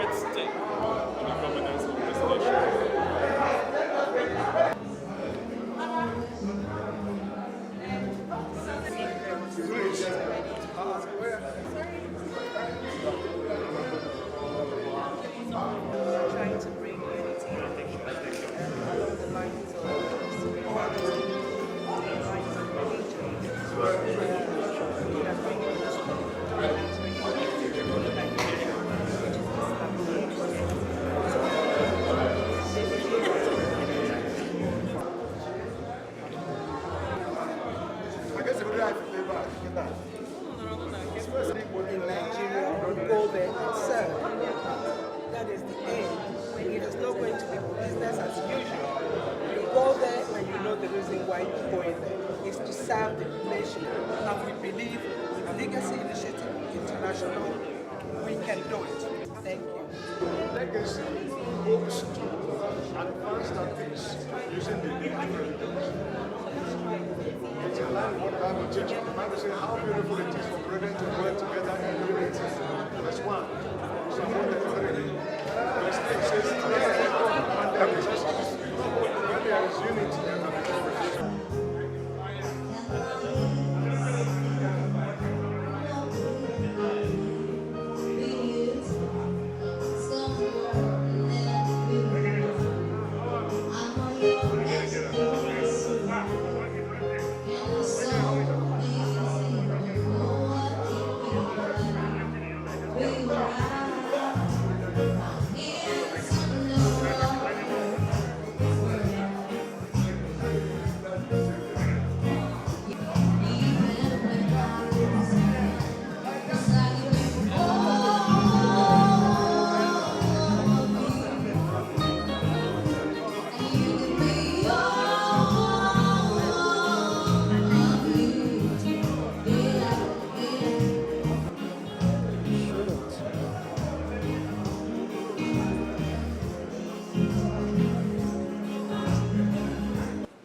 at stake in the governance of this nation. Trying to bring unity along the lines of spirituality, the lines of religion, we are bringing this in Nigeria, we go there and serve. That is the end. It is not going to be business as usual. You go there and you know the reason why you're going there. It's to serve the nation. And we believe with Legacy Initiative International, we can do it. Thank you. Legacy hopes to advance that peace using the it's in line with what the Bible teaches. The Bible says how beautiful it is for brethren to work together in unity as one. So what the three. Verse 8 says, when there is unity,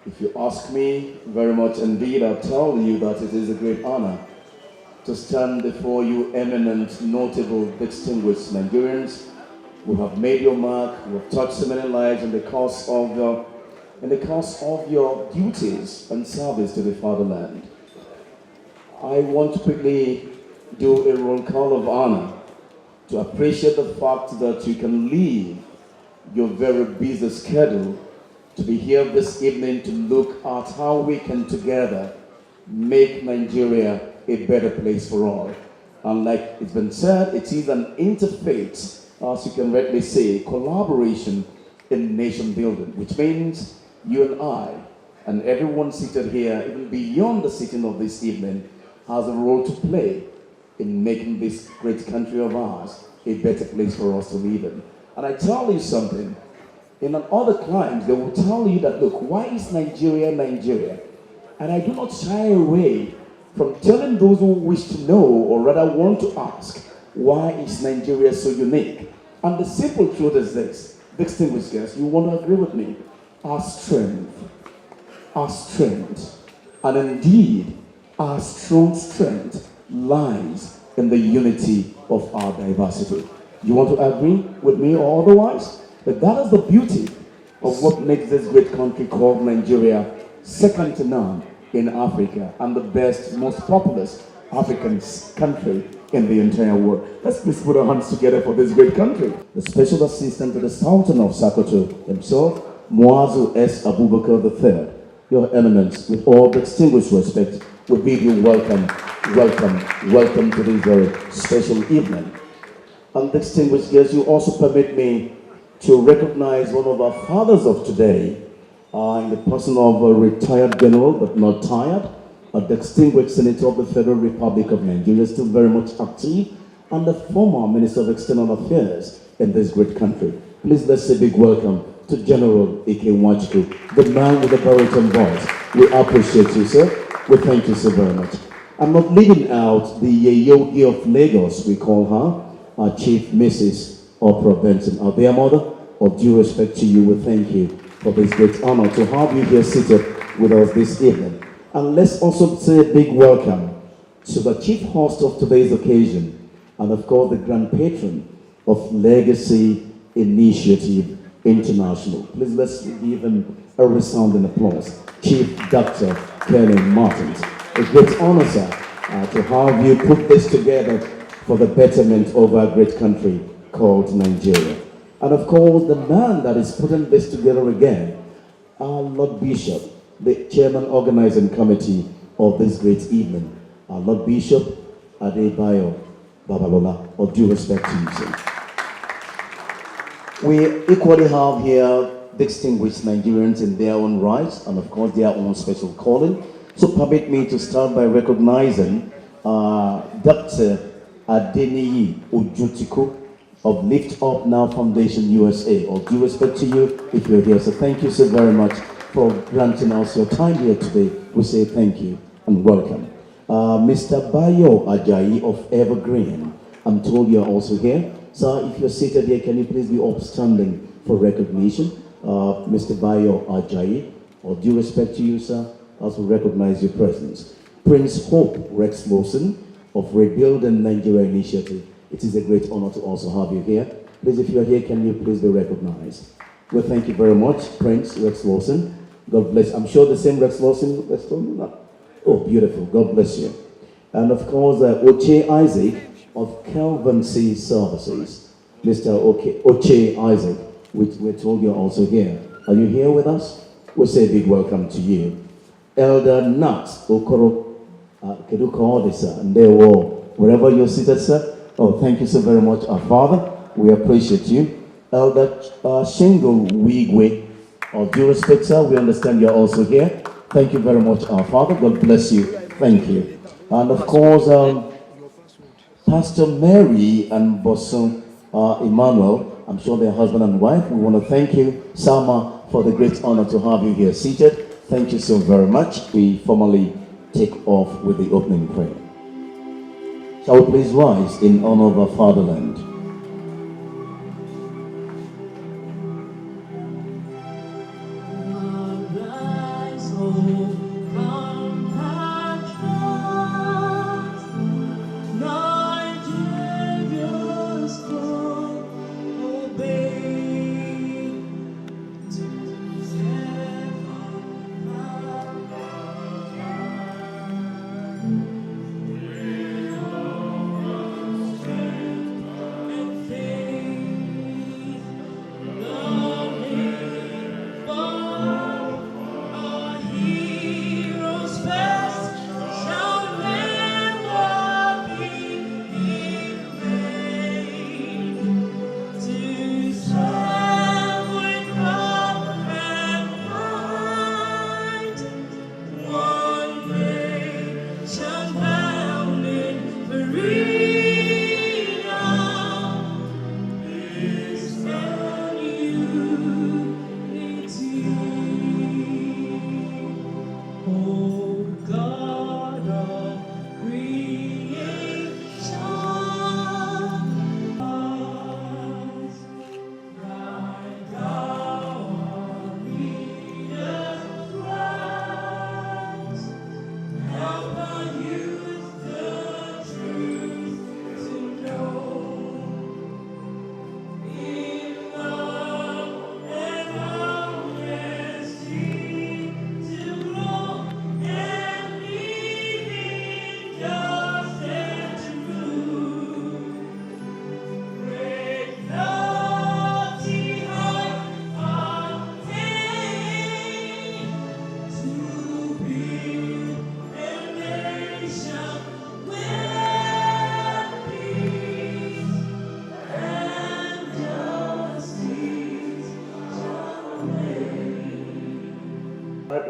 If you ask me very much indeed, I'll tell you that it is a great honor to stand before you eminent, notable, distinguished Nigerians who have made your mark, who have touched so many lives in the course of your duties and service to the fatherland. I want to quickly do a roll call of honor to appreciate the fact that you can leave your very busy schedule to be here this evening to look at how we can together make Nigeria a better place for all. And like it's been said, it is an interfaith, as you can rightly say, collaboration in nation building, which means you and I, and everyone seated here, even beyond the sitting of this evening, has a role to play in making this great country of ours a better place for us to live in. And I tell you something, in other climes, they will tell you that, look, why is Nigeria Nigeria? And I do not shy away from telling those who wish to know, or rather want to ask, why is Nigeria so unique? And the simple truth is this, distinguished guests, you want to agree with me? Our strength, and indeed, our strong strength lies in the unity of our diversity. You want to agree with me or otherwise? But that is the beauty of what makes this great country called Nigeria second to none in Africa and the best, most populous African country in the entire world. Let's please put our hands together for this great country. The Special Assistant to the Sultan of Sokoto himself, Muazu S. Abubakar III, Your Eminence, with all distinguished respect, we bid you welcome to this very special evening. And distinguished guests, you also permit me to recognize one of our fathers of today, in the person of a retired general, but not tired, a distinguished senator of the Federal Republic of Nigeria, still very much active, and the former Minister of External Affairs in this great country. Please let's say a big welcome to General Ike Nwachukwu, the man with the baritone voice. We appreciate you, sir. We thank you so very much. I'm not leaving out the Yogi of Lagos, we call her, our Chief Mrs. Oprah Benson. Our dear mother, of due respect to you, we thank you for this great honor to have you here seated with us this evening. And let's also say a big welcome to the chief host of today's occasion, and of course the grand patron of Legacy Initiative International. Please let's give him a resounding applause. Chief Dr. Kenny Martins. A great honor, sir, to have you put this together for the betterment of our great country called Nigeria. And of course, the man that is putting this together again, our Lord Bishop, the chairman organizing committee of this great evening, our Lord Bishop Adebayo Babalola. All due respect to you, sir. We equally have here distinguished Nigerians in their own rights and of course their own special calling. So permit me to start by recognizing Dr. Adeniyi Ojutiko of Lift Up Now Foundation USA. All due respect to you if you're here. So thank you so very much for granting us your time here today. We say thank you and welcome. Mr. Bayo Ajayi of Evergreen. I'm told you're also here. Sir, if you're seated here, can you please be upstanding for recognition? Mr. Bayo Ajayi, all due respect to you, sir, also recognize your presence. Prince Hope Rex Lawson of Rebuilding Nigeria Initiative. It is a great honor to also have you here. Please, if you're here, can you please be recognized? Well, thank you very much, Prince Rex Lawson. God bless. I'm sure the same Rex Lawson. Oh, beautiful. God bless you. And of course, Oche Isaac of Calvin C Services. Mr. Oche Isaac, we're told you're also here. Are you here with us? We'll say a big welcome to you. Elder Nat Okoro Keduka and they were wherever you're seated, sir. Oh, thank you so very much, our Father. We appreciate you. Elder Shingo Wigwe, all due respect, sir, we understand you're also here. Thank you very much, our Father. God bless you. Thank you. And of course, Pastor Mary and Bosun Emmanuel, I'm sure they're husband and wife. We want to thank you, Sama, for the great honor to have you here seated. Thank you so very much. We formally take off with the opening prayer. Shall we please rise in honor of our fatherland?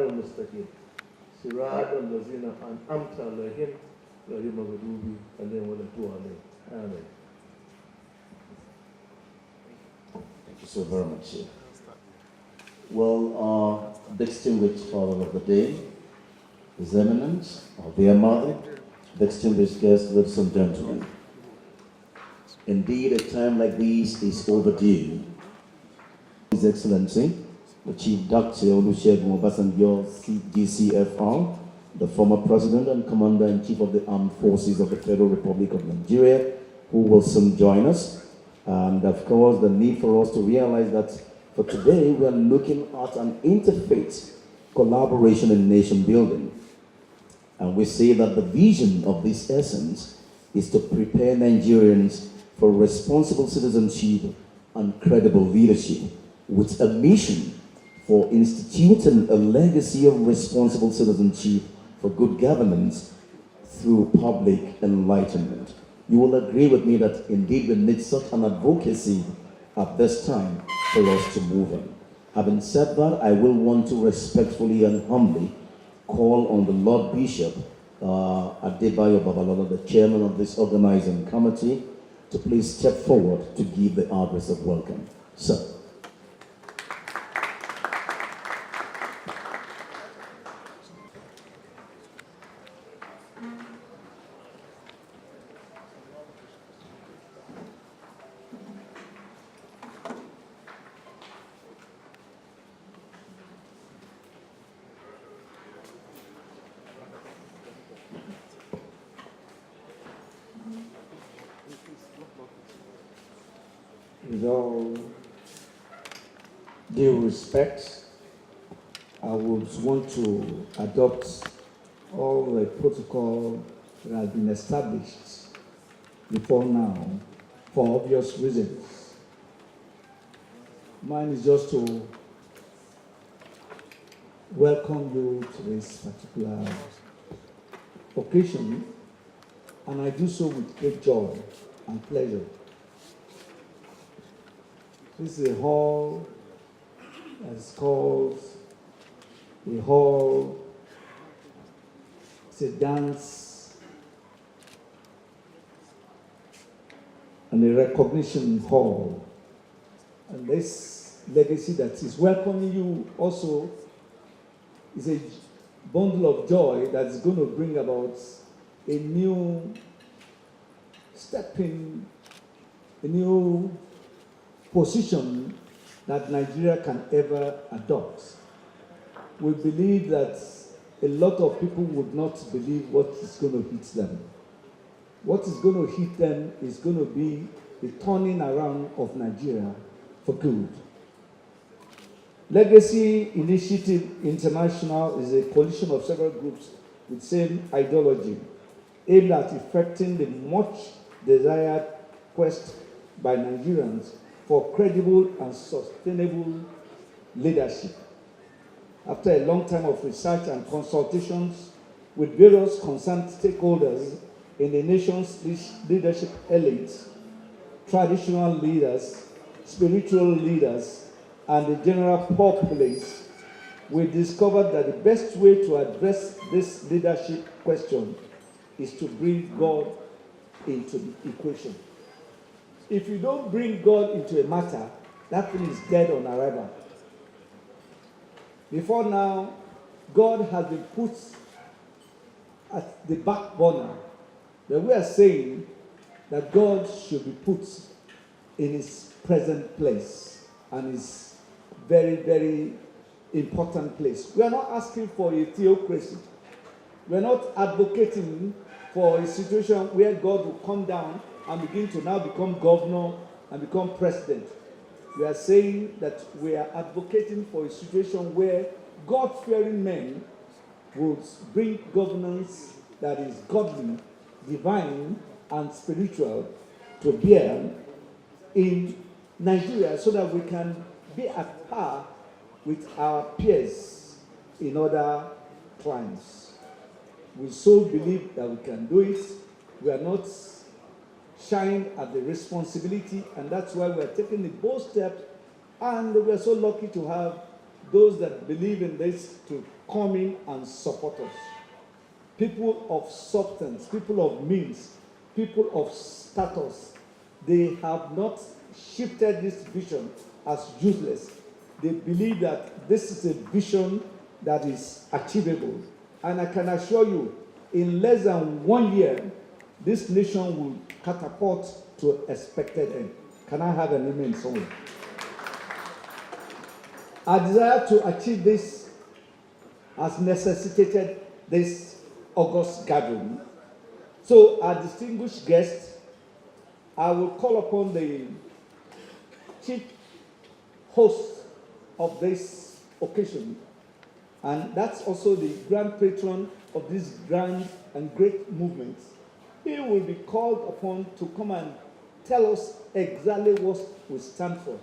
المستقيم صراط الذين أنعمت عليهم غير المغضوب عليهم ولا الضالين آمين. Thank you so very much, sir. Well, our distinguished father of the day, His Eminence, our dear mother, distinguished guests, ladies and gentlemen. Indeed, a time like this is overdue. His Excellency, the Chief Dr. Olusegun Obasanjo, GCFR, the former President and Commander-in-Chief of the Armed Forces of the Federal Republic of Nigeria, who will soon join us, And of course, the need for us to realize that for today, we are looking at an interfaith collaboration in nation building. And we say that the vision of this essence is to prepare Nigerians for responsible citizenship and credible leadership, with a mission for instituting a legacy of responsible citizenship for good governance through public enlightenment. You will agree with me that indeed we need such an advocacy at this time for us to move on. Having said that, I will want to respectfully and humbly call on the Lord Bishop Adebayo Babalola, the chairman of this organizing committee, to please step forward to give the address of welcome. Sir. With all due respect, I would want to adopt all the protocol that has been established before now for obvious reasons. Mine is just to welcome you to this particular occasion, and I do so with great joy and pleasure. This is a hall that's called a hall, it's a dance and a recognition hall. And this legacy that is welcoming you also is a bundle of joy that's going to bring about a new stepping, a new position that Nigeria can ever adopt. We believe that a lot of people would not believe what is going to hit them. What is going to hit them is going to be the turning around of Nigeria for good. Legacy Initiative International is a coalition of several groups with same ideology, aimed at effecting the much desired quest by Nigerians for credible and sustainable leadership. After a long time of research and consultations with various concerned stakeholders in the nation's leadership elites, traditional leaders, spiritual leaders, and the general populace, we discovered that the best way to address this leadership question is to bring God into the equation. If you don't bring God into a matter, that thing is dead on arrival. Before now, God has been put at the back burner. But we are saying that God should be put in his present place and his very, very important place. We are not asking for a theocracy. We are not advocating for a situation where God will come down and begin to now become governor and become president. We are saying that we are advocating for a situation where God-fearing men would bring governance that is godly, divine, and spiritual to bear in Nigeria so that we can be at par with our peers in other climes. We so believe that we can do it. We are not shying at the responsibility, and that's why we're taking the bold step, and we're so lucky to have those that believe in this to come in and support us. People of substance, people of means, people of status, they have not shifted this vision as useless. They believe that this is a vision that is achievable. And I can assure you, in less than 1 year, this nation will catapult to expected end. Can I have an amen somewhere? Our desire to achieve this has necessitated this August gathering. So, our distinguished guests, I will call upon the chief host of this occasion, and that's also the grand patron of this grand and great movement. He will be called upon to come and tell us exactly what we stand for,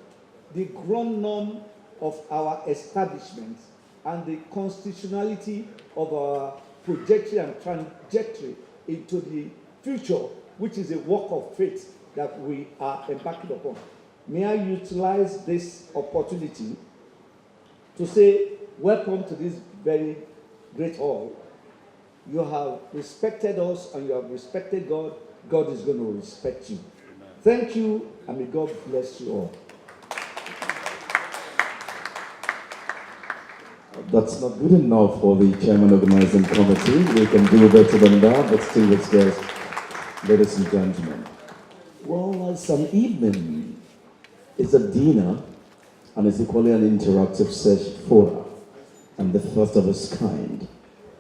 the ground norm of our establishment, and the constitutionality of our projection and trajectory into the future, which is a work of faith that we are embarking upon. May I utilize this opportunity to say welcome to this very great hall. You have respected us and you have respected God. God is going to respect you. Thank you, and may God bless you all. That's not good enough for the chairman organizing committee. We can do better than that, but still it's guys, ladies and gentlemen. Well, it's an evening. It's a dinner, and it's equally an interactive search forum, and the first of its kind.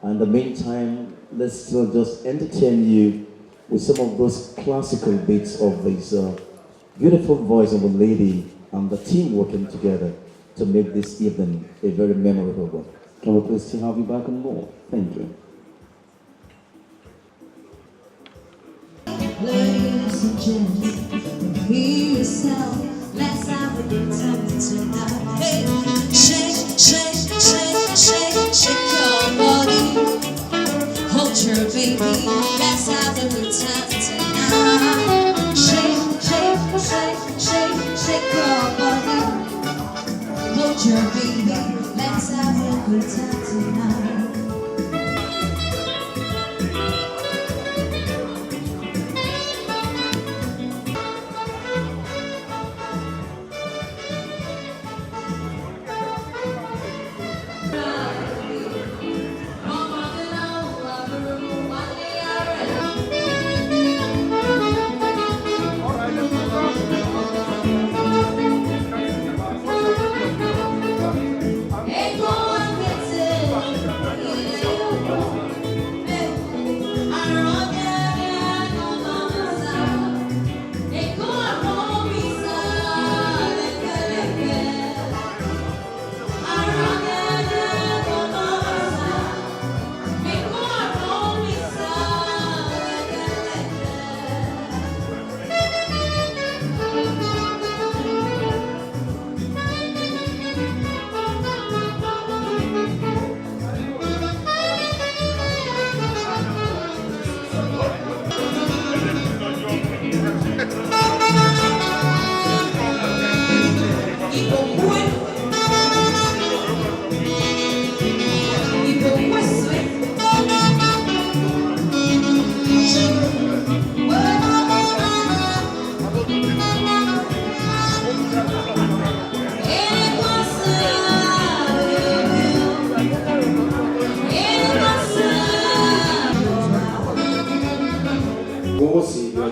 And in the meantime, let's still just entertain you with some of those classical bits of this beautiful voice of a lady and the team working together to make this evening a very memorable one. Can we please have you back on board? Thank you. Ladies and gentlemen, hear yourself. Let's have a good time tonight. Hey, shake, shake, shake, shake, shake your body. Hold your baby. Let's have a good time tonight. Shake, shake, shake, shake, shake your body. Hold your baby. Let's have a good time tonight.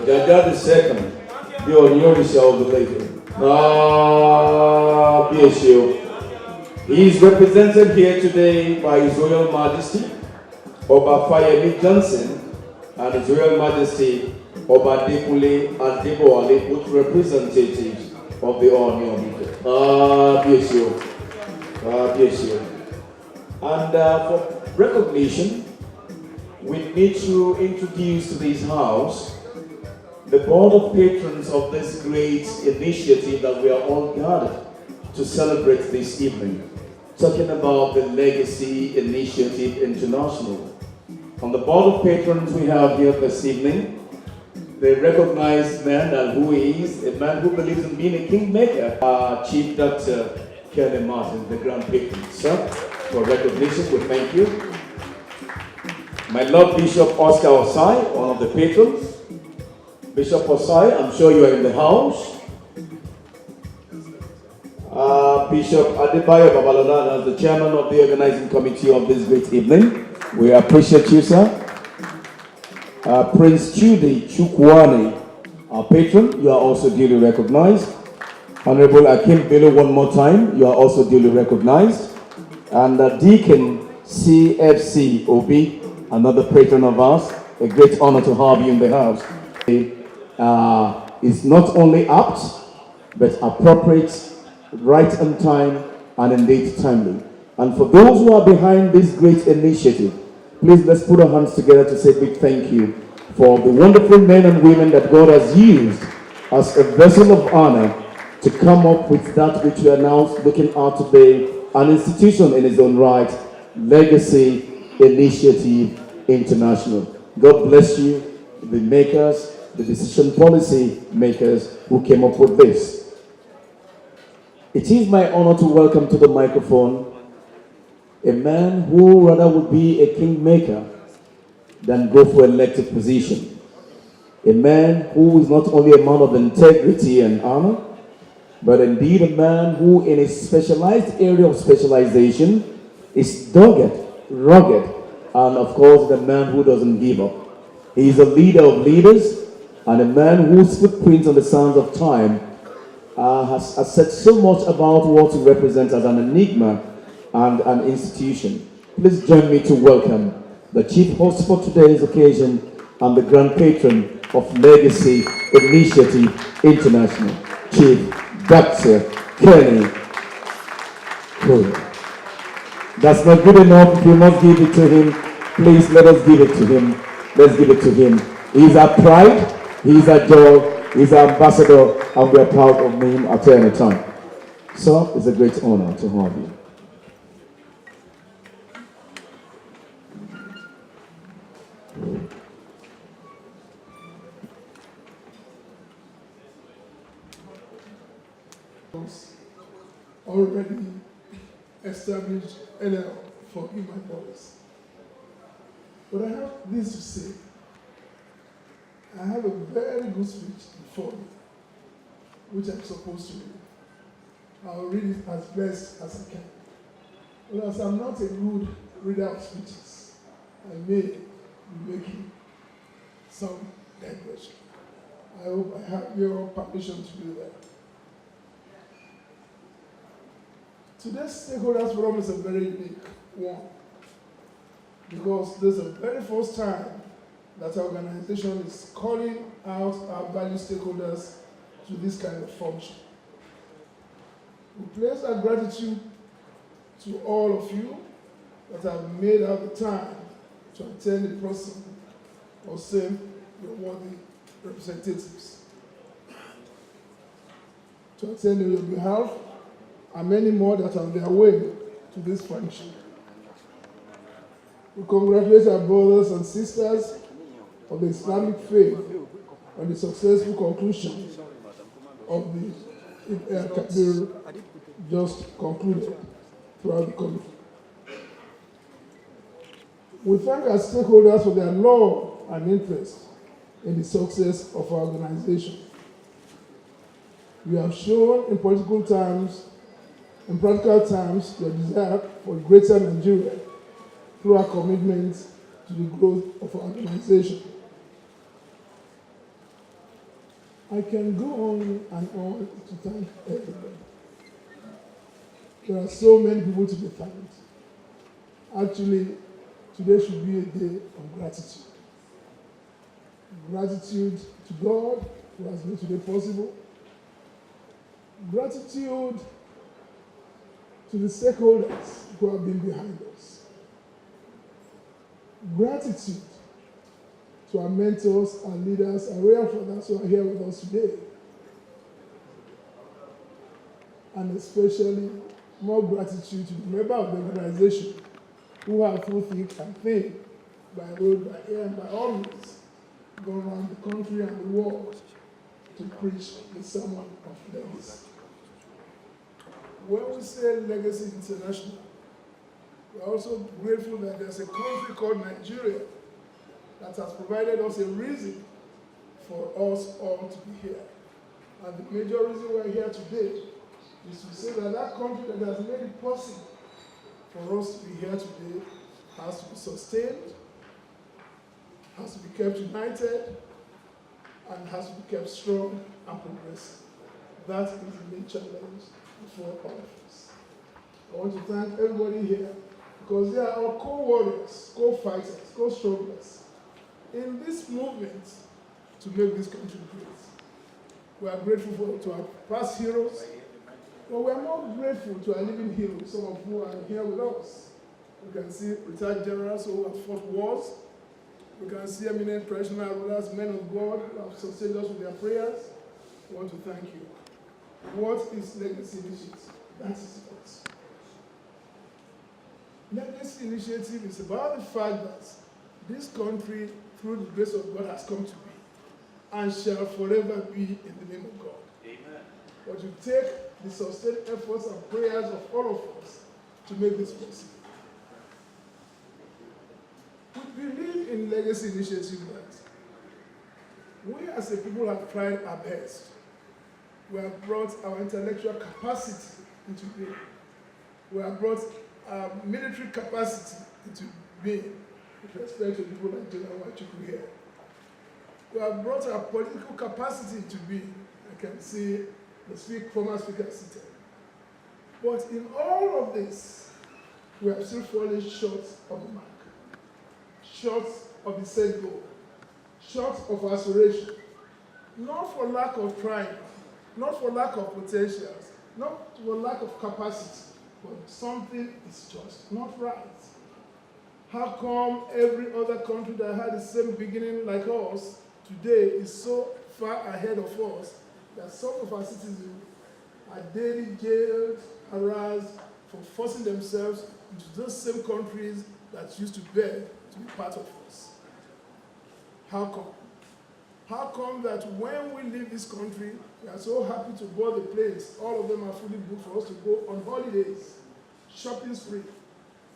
Jaja the second, your new shall be later. He is represented here today by His Royal Majesty Oba Fayemi Johnson and His Royal Majesty Oba Dekule Adebowale, both representatives of the Oni of Ife. And for recognition, we need to introduce to this house the board of patrons of this great initiative that we are all gathered to celebrate this evening, talking about the Legacy Initiative International. On the board of patrons we have here this evening, the recognized man and who he is, a man who believes in being a kingmaker, Chief Dr. Kenny Martin, the Grand Patron. Sir, for recognition, we thank you. My Lord Bishop Oscar Osai, one of the patrons. Bishop Osai, I'm sure you are in the house. Bishop Adebayo Babalola, as the chairman of the organizing committee of this great evening. We appreciate you, sir. Prince Chudi Chukwane, our patron, you are also duly recognized. Honorable Akim Bello, one more time, you are also duly recognized. And Deacon CFC Obi, another patron of ours, a great honor to have you in the house. Is not only apt, but appropriate, right on time, and indeed timely. And for those who are behind this great initiative, please let's put our hands together to say big thank you for the wonderful men and women that God has used as a vessel of honor to come up with that which we are now looking at today, an institution in its own right, Legacy Initiative International. God bless you, the makers, the decision policy makers who came up with this. It is my honor to welcome to the microphone a man who rather would be a kingmaker than go for elected position. A man who is not only a man of integrity and honor, but indeed a man who in a specialized area of specialization is dogged, rugged, and of course the man who doesn't give up. He is a leader of leaders and a man whose footprints on the sands of time has said so much about what he represents as an enigma and an institution. Please join me to welcome the chief host for today's occasion and the grand patron of Legacy Initiative International, Chief Dr. Kenny Koya. That's not good enough. If you must give it to him, please let us give it to him. Let's give it to him. He's our pride, he's our joy, he's our ambassador, and we are proud of him at any time. So it's a great honor to have you. Already established LL for in my voice. But I have this to say. I have a very good speech before me, which I'm supposed to read. I'll read it as best as I can. But as I'm not a good reader of speeches, I may be making some digression. I hope I have your permission to do that. Today's stakeholders forum is a very unique one because this is the very first time that our organization is calling out our value stakeholders to this kind of function. We place our gratitude to all of you that have made out the time to attend the process or send your worthy representatives. To attend on your behalf, and many more that are on their way to this function. We congratulate our brothers and sisters of the Islamic faith on the successful conclusion of the Eid al-Kabir just concluded throughout the country. We thank our stakeholders for their love and interest in the success of our organization. You have shown in practical terms, your desire for greater Nigeria through our commitment to the growth of our organization. I can go on and on to thank everybody. There are so many people to be thanked. Actually, today should be a day of gratitude. Gratitude to God who has made today possible. Gratitude to the stakeholders who have been behind us. Gratitude to our mentors, our leaders, our royal fathers who are here with us today. And especially more gratitude to the members of the organization who have through thick and thin, by road, by air, and by all means, gone around the country and the world to preach the sermon of legacy. When we say Legacy International, we're also grateful that there's a country called Nigeria that has provided us a reason for us all to be here. And the major reason we're here today is to say that that country that has made it possible for us to be here today has to be sustained, has to be kept united, and has to be kept strong and progressive. That is the main challenge before all of us. I want to thank everybody here because they are our co-warriors, co-fighters, co-strugglers in this movement to make this country great. We are grateful to our past heroes, but we are more grateful to our living heroes, some of who are here with us. We can see retired generals who have fought wars. We can see eminent traditional rulers, men of God, who have sustained us with their prayers. We want to thank you. What is Legacy Initiative? That is it. Legacy Initiative is about the fact that this country, through the grace of God, has come to be and shall forever be in the name of God. Amen. But you take the sustained efforts and prayers of all of us to make this possible. We believe in Legacy Initiative that we as a people have tried our best. We have brought our intellectual capacity into being. We have brought our military capacity into being, with respect to people like General Wachukwu here. We have brought our political capacity into being. I can see the former speaker seated. But in all of this, we have still fallen short of the mark, short of the set goal, short of aspiration, not for lack of trying, not for lack of potentials, not for lack of capacity, but something is just not right. How come every other country that had the same beginning like us today is so far ahead of us that some of our citizens are daily jailed, harassed for forcing themselves into those same countries that used to beg to be part of us? How come? How come that when we leave this country, we are so happy to board the planes, all of them are fully booked for us to go on holidays, shopping spree,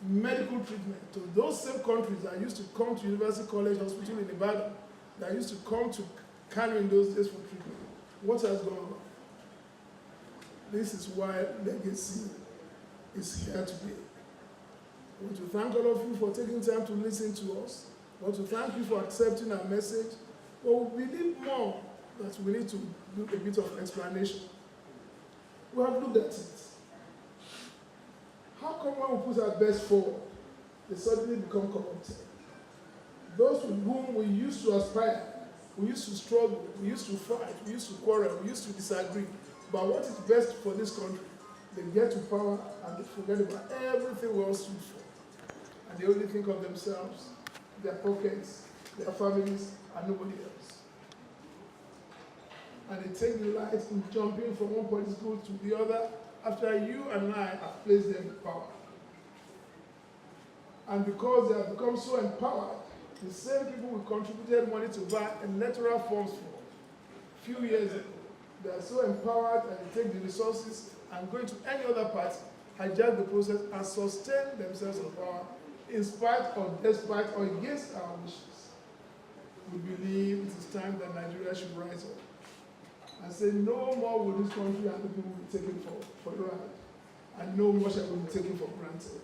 medical treatment to those same countries that used to come to University College Hospital in Ibadan, that used to come to Kano in those days for treatment? What has gone wrong? This is why Legacy is here today. I want to thank all of you for taking time to listen to us. I want to thank you for accepting our message. But we believe more that we need to do a bit of explanation. We have looked at it. How come when we put our best forward, they suddenly become corrupted? Those with whom we used to aspire, we used to struggle, we used to fight, we used to quarrel, we used to disagree about what is best for this country, they get to power and they forget about everything we all stood for. And they only think of themselves, their pockets, their families, and nobody else. And they take delight in jumping from one political to the other after you and I have placed them in power. And because they have become so empowered, the same people we contributed money to buy electoral forms for a few years ago, they are so empowered and they take the resources and go into any other party, hijack the process and sustain themselves in power in spite or despite or against our wishes. We believe it is time that Nigeria should rise up and say no more will this country and the people be taken for granted, and no more shall we be taken for granted.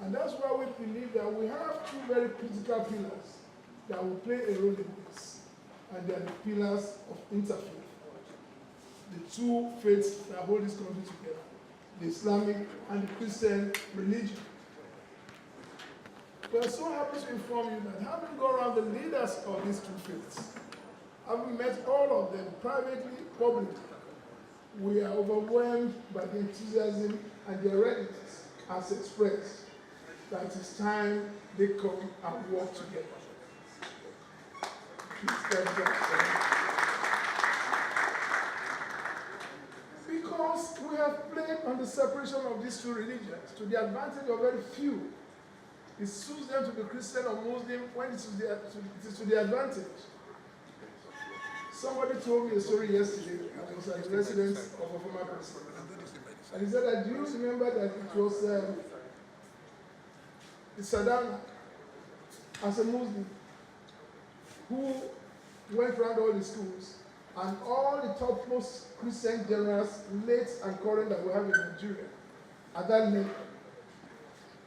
And that's why we believe that we have two very critical pillars that will play a role in this, and they are the pillars of interfaith, the two faiths that hold this country together, the Islamic and the Christian religion. We are so happy to inform you that having gone around the leaders of these two faiths, having met all of them privately, publicly, we are overwhelmed by the enthusiasm and their readiness as expressed that it's time they come and work together. Because we have played on the separation of these two religions to the advantage of very few. It suits them to be Christian or Muslim when it is to the advantage. Somebody told me a story yesterday. I was at the residence of a former president. And he said that, do you remember that it was Saddam, as a Muslim, who went around all the schools, and all the topmost Christian generals, late and current, that we have in Nigeria, at that level,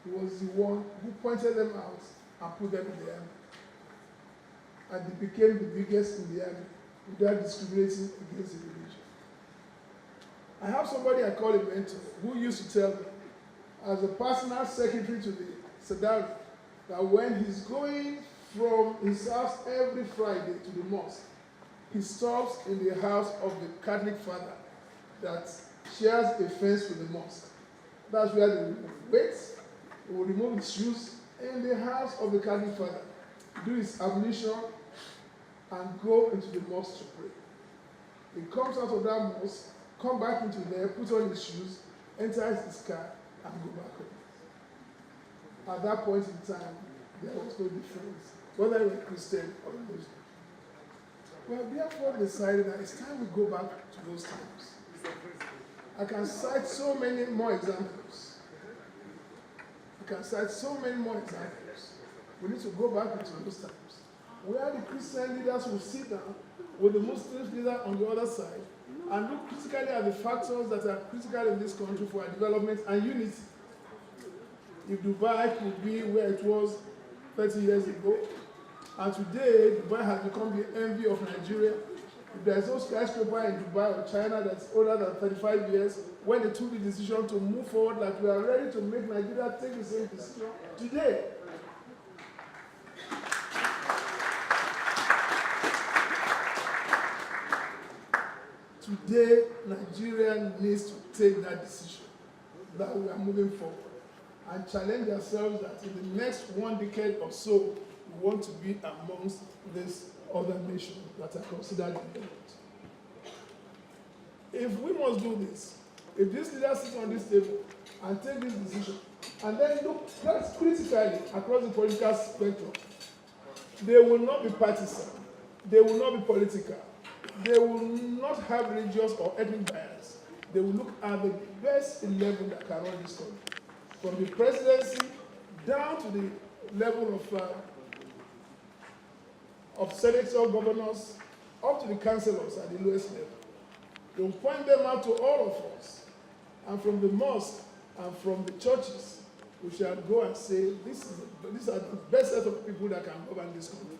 he was the one who pointed them out and put them in the army. And they became the biggest in the army without discriminating against the religion. I have somebody I call a mentor who used to tell me, as a personal secretary to the Saddam, that when he's going from his house every Friday to the mosque, he stops in the house of the Catholic father that shares a fence with the mosque. That's where they will wait, he will remove his shoes in the house of the Catholic father, do his ablution, and go into the mosque to pray. He comes out of that mosque, come back into there, put on his shoes, enters his car, and go back home. At that point in time, there was no difference, whether you were Christian or Muslim. We have therefore decided that it's time we go back to those times. I can cite so many more examples. We need to go back into those times, where the Christian leaders will sit down with the Muslim leader on the other side and look critically at the factors that are critical in this country for our development and unity. If Dubai could be where it was 30 years ago, and today Dubai has become the envy of Nigeria. If there's no skyscraper in Dubai or China that's older than 35 years, when they took the decision to move forward, like we are ready to make Nigeria take the same decision today. Today, Nigeria needs to take that decision that we are moving forward and challenge ourselves that in the next 1 decade or so, we want to be amongst these other nations that are considered developed. If we must do this, if these leaders sit on this table and take this decision, and then look critically across the political spectrum, they will not be partisan, they will not be political, they will not have religious or ethnic bias. They will look at the best 11 that can run this country, from the presidency down to the level of senators, governors, up to the councillors at the lowest level. They will point them out to all of us, and from the mosque and from the churches, we shall go and say, these are the best set of people that can govern this country,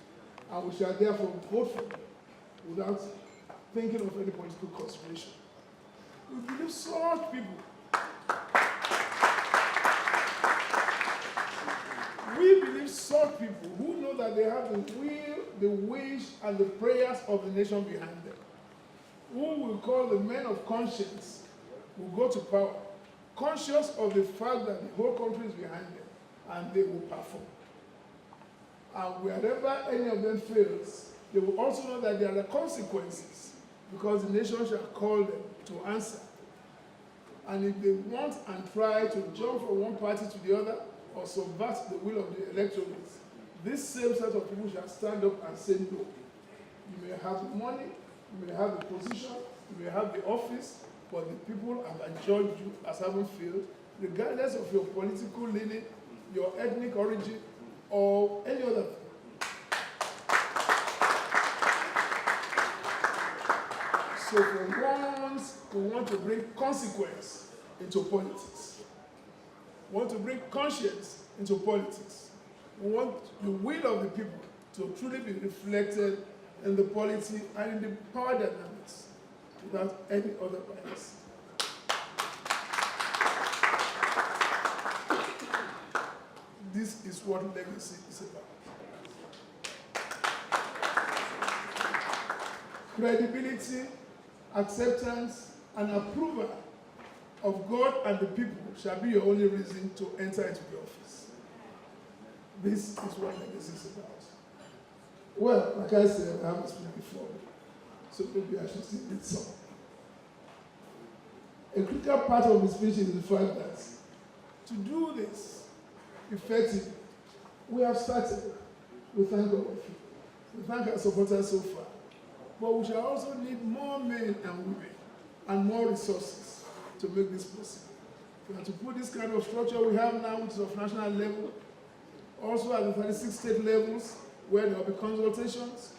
and we shall therefore vote for them without thinking of any political consideration. We believe such people. We believe such people who know that they have the will, the wish, and the prayers of the nation behind them, who we call the men of conscience, will go to power, conscious of the fact that the whole country is behind them, and they will perform. And wherever any of them fails, they will also know that there are consequences, because the nation shall call them to answer. And if they want and try to jump from one party to the other, or subvert the will of the electorate, this same set of people shall stand up and say no. You may have the money, you may have the position, you may have the office, but the people have adjudged you as having failed, regardless of your political leaning, your ethnic origin, or any other thing. So for once, we want to bring consequence into politics. We want to bring conscience into politics. We want the will of the people to truly be reflected in the polity and in the power dynamics without any other bias. This is what legacy is about. Credibility, acceptance, and approval of God and the people shall be your only reason to enter into the office. This is what legacy is about. Well, like I said, I haven't spoken before, so maybe I should still read some. A critical part of the speech is the fact that to do this effectively, we have started. We thank all of you. We thank our supporters so far. But we shall also need more men and women and more resources to make this possible. We have to put this kind of structure we have now, which is of national level, also at the 36 state levels, where there will be consultations,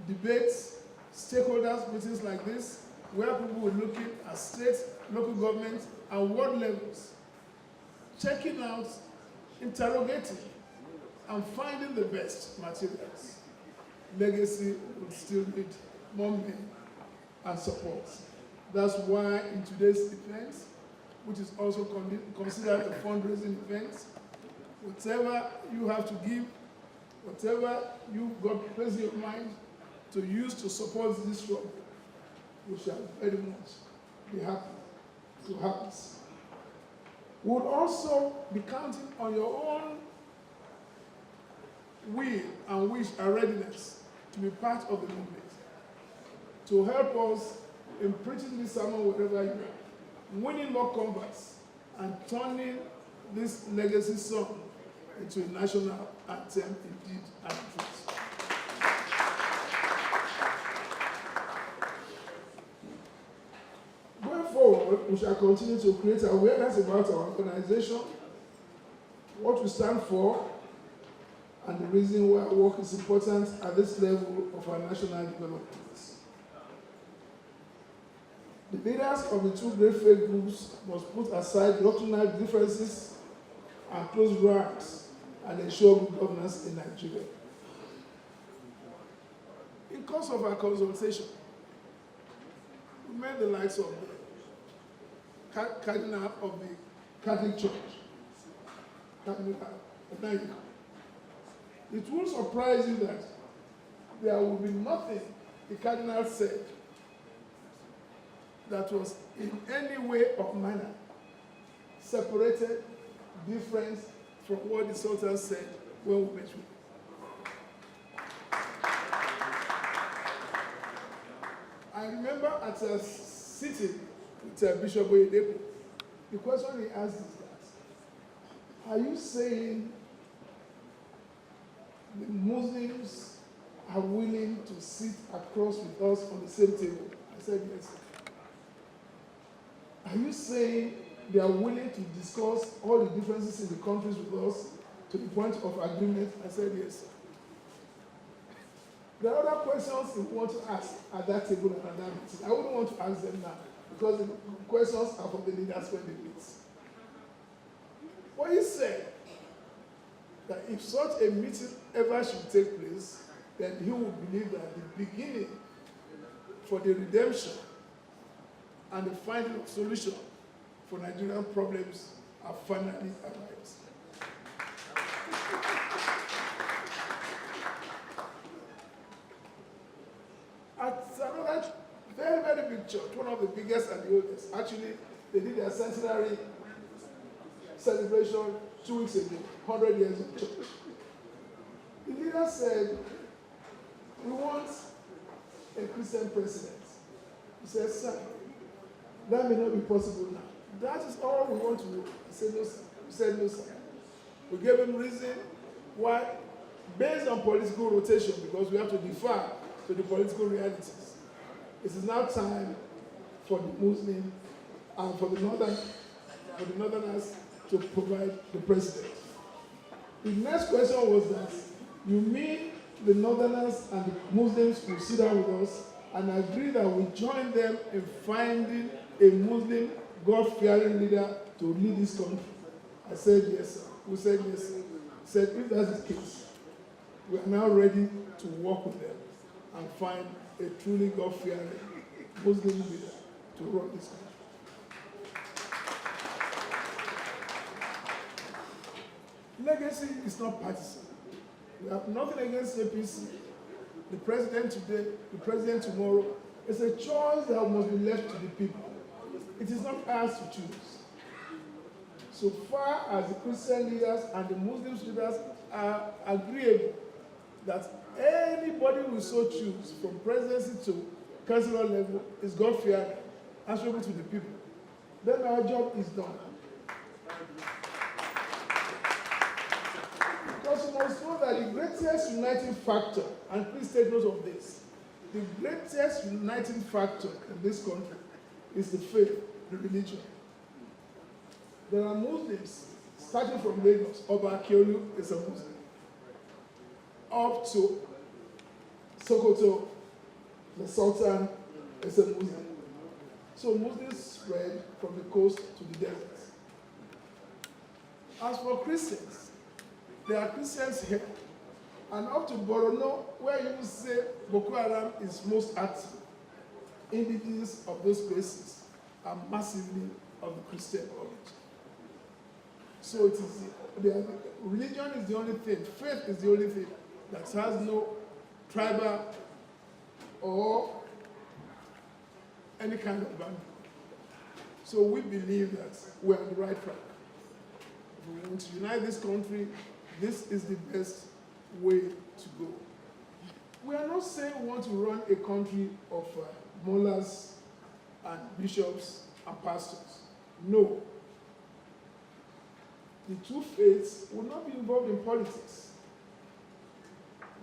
debates, stakeholders, meetings like this, where people will look at state, local government, and world levels, checking out, interrogating, and finding the best materials. Legacy will still need more men and support. That's why in today's event, which is also considered a fundraising event, whatever you have to give, whatever you God places in your mind, to use to support this struggle, we shall very much be happy to have this. We would also be counting on your own will and wish and readiness to be part of the movement, to help us in preaching this sermon wherever you are, winning more converts, and turning this legacy song into a national anthem indeed and in truth. Going forward, we shall continue to create awareness about our organization, what we stand for, and the reason why our work is important at this level of our national development. The leaders of the two great faith groups must put aside doctrinal differences and close ranks and ensure good governance in Nigeria. In course of our consultation, we met the likes of the Cardinal of the Catholic Church, Cardinal Onayiko. It will surprise you that there will be nothing the Cardinal said that was in any way or manner separated, different from what the Sultan said when we met with him. I remember at a sitting with Bishop Oyedepo, the question he asked is that, are you saying the Muslims are willing to sit across with us on the same table? I said, yes, sir. Are you saying they are willing to discuss all the differences in the countries with us to the point of agreement? I said, yes, sir. There are other questions we want to ask at that table and at that meeting. I wouldn't want to ask them now because the questions are from the leaders when they meet. But he said that if such a meeting ever should take place, then he would believe that the beginning for the redemption and the finding of solution for Nigerian problems are finally arrived. At another very, very big church, one of the biggest and the oldest, actually, they did their centenary celebration 2 weeks ago, 100 years of church. The leader said, we want a Christian president. He said, sir, that may not be possible now. That is all we want to do. He said, no, sir. We said, no, sir. We gave him reason why, based on political rotation, because we have to defer to the political realities. It is now time for the Muslim and for the Northerners to provide the president. The next question was that, you mean the Northerners and the Muslims will sit down with us and agree that we join them in finding a Muslim, God-fearing leader to lead this country? I said, yes, sir. We said, yes, sir. He said, if that's the case, we are now ready to work with them and find a truly God-fearing Muslim leader to run this country. Legacy is not partisan. We have nothing against APC. The president today, the president tomorrow. It's a choice that must be left to the people. It is not ours to choose. So far as the Christian leaders and the Muslim leaders are agreeable that anybody we so choose from presidency to councillor level is God-fearing, answerable to the people, then our job is done. Because you must know that the greatest uniting factor, and please take note of this, the greatest uniting factor in this country is the faith, the religion. There are Muslims, starting from Lagos, Oba Akiolu is a Muslim, up to Sokoto, the Sultan is a Muslim. So Muslims spread from the coast to the desert. As for Christians, there are Christians here, and up to Borno, where you will say Boko Haram is most active. Indigenous of those places are massively of the Christian origin. So it is religion is the only thing, faith is the only thing that has no tribal or any kind of value. So we believe that we're on the right track. If we want to unite this country, this is the best way to go. We are not saying we want to run a country of mullahs and bishops and pastors. No. The two faiths will not be involved in politics.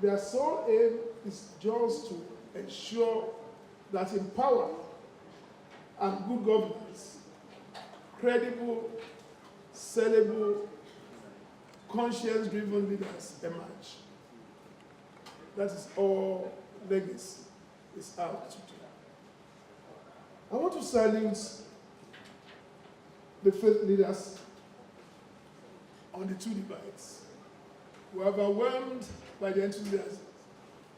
Their sole aim is just to ensure that in power and good governance, credible, sellable, conscience-driven leaders emerge. That is all Legacy is out to do. I want to salute the faith leaders on the two divides. We are overwhelmed by the enthusiasm,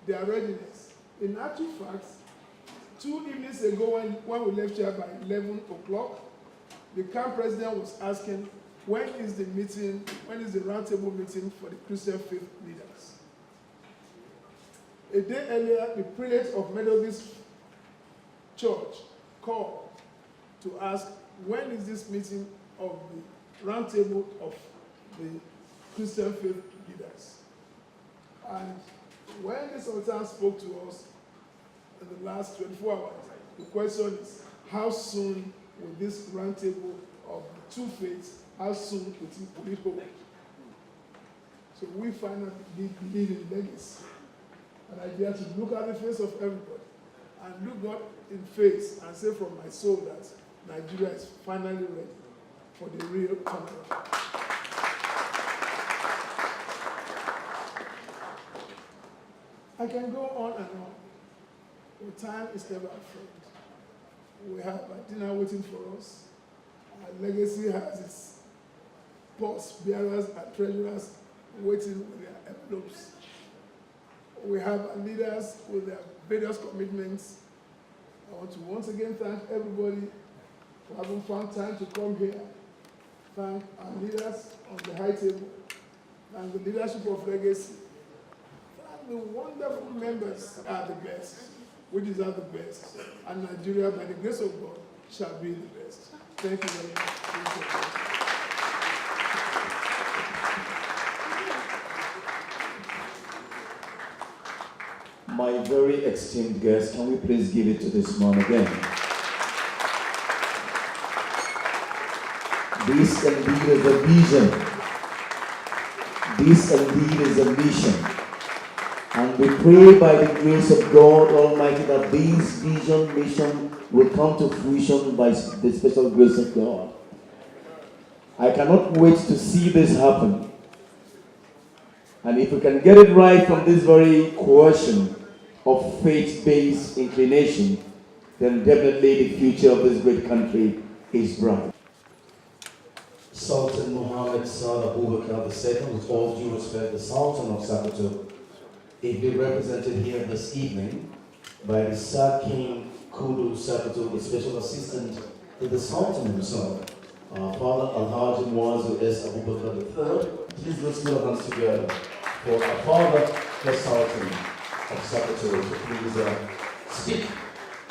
their readiness. In actual fact, 2 evenings ago when we left here by 11 o'clock, the camp president was asking, when is the roundtable meeting for the Christian faith leaders? A day earlier, the prelate of Methodist Church called to ask, when is this meeting of the roundtable of the Christian faith leaders? And when the Sultan spoke to us in the last 24 hours, the question is, how soon will this roundtable of the two faiths, how soon will it hold? So we finally believe in Legacy. An idea to look at the face of everybody and look God in face and say from my soul that Nigeria is finally ready for the real turnaround. I can go on and on, but time is never a friend. We have a dinner waiting for us. Our Legacy has its purse bearers and treasurers waiting with their envelopes. We have our leaders with their various commitments. I want to once again thank everybody for having found time to come here. Thank our leaders on the high table, and the leadership of Legacy. Thank the wonderful members are the best. We deserve the best. And Nigeria, by the grace of God, shall be the best. Thank you very much. My very esteemed guest, can we please give it to this man again? This indeed is a vision. This indeed is a mission. And we pray by the grace of God Almighty that this vision, mission will come to fruition by the special grace of God. I cannot wait to see this happen. And if we can get it right from this very question of faith-based inclination, then definitely the future of this great country is bright. Sultan Muhammad Saad Abubakar II, with all due respect, the Sultan of Sokoto, is being represented here this evening by the Sir King Kudu Sokoto, the special assistant to the Sultan himself, Father Alhaji Muazu S. Abubakar III. Please let's put our hands together for our Father, the Sultan of Sokoto, to please speak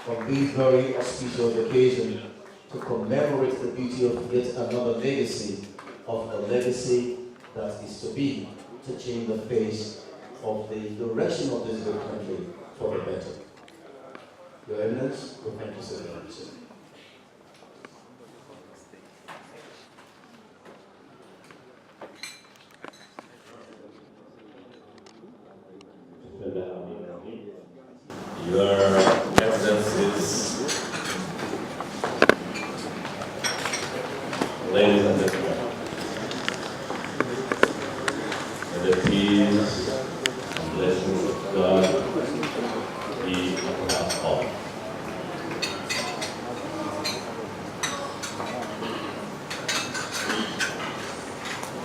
on this very auspicious occasion to commemorate the beauty of yet another legacy, of a legacy that is to be, to change the face of the direction of this great country for the better. Your Eminence, we thank you so very much. Your Excellencies, ladies and gentlemen, may the peace and blessings of God be upon us all.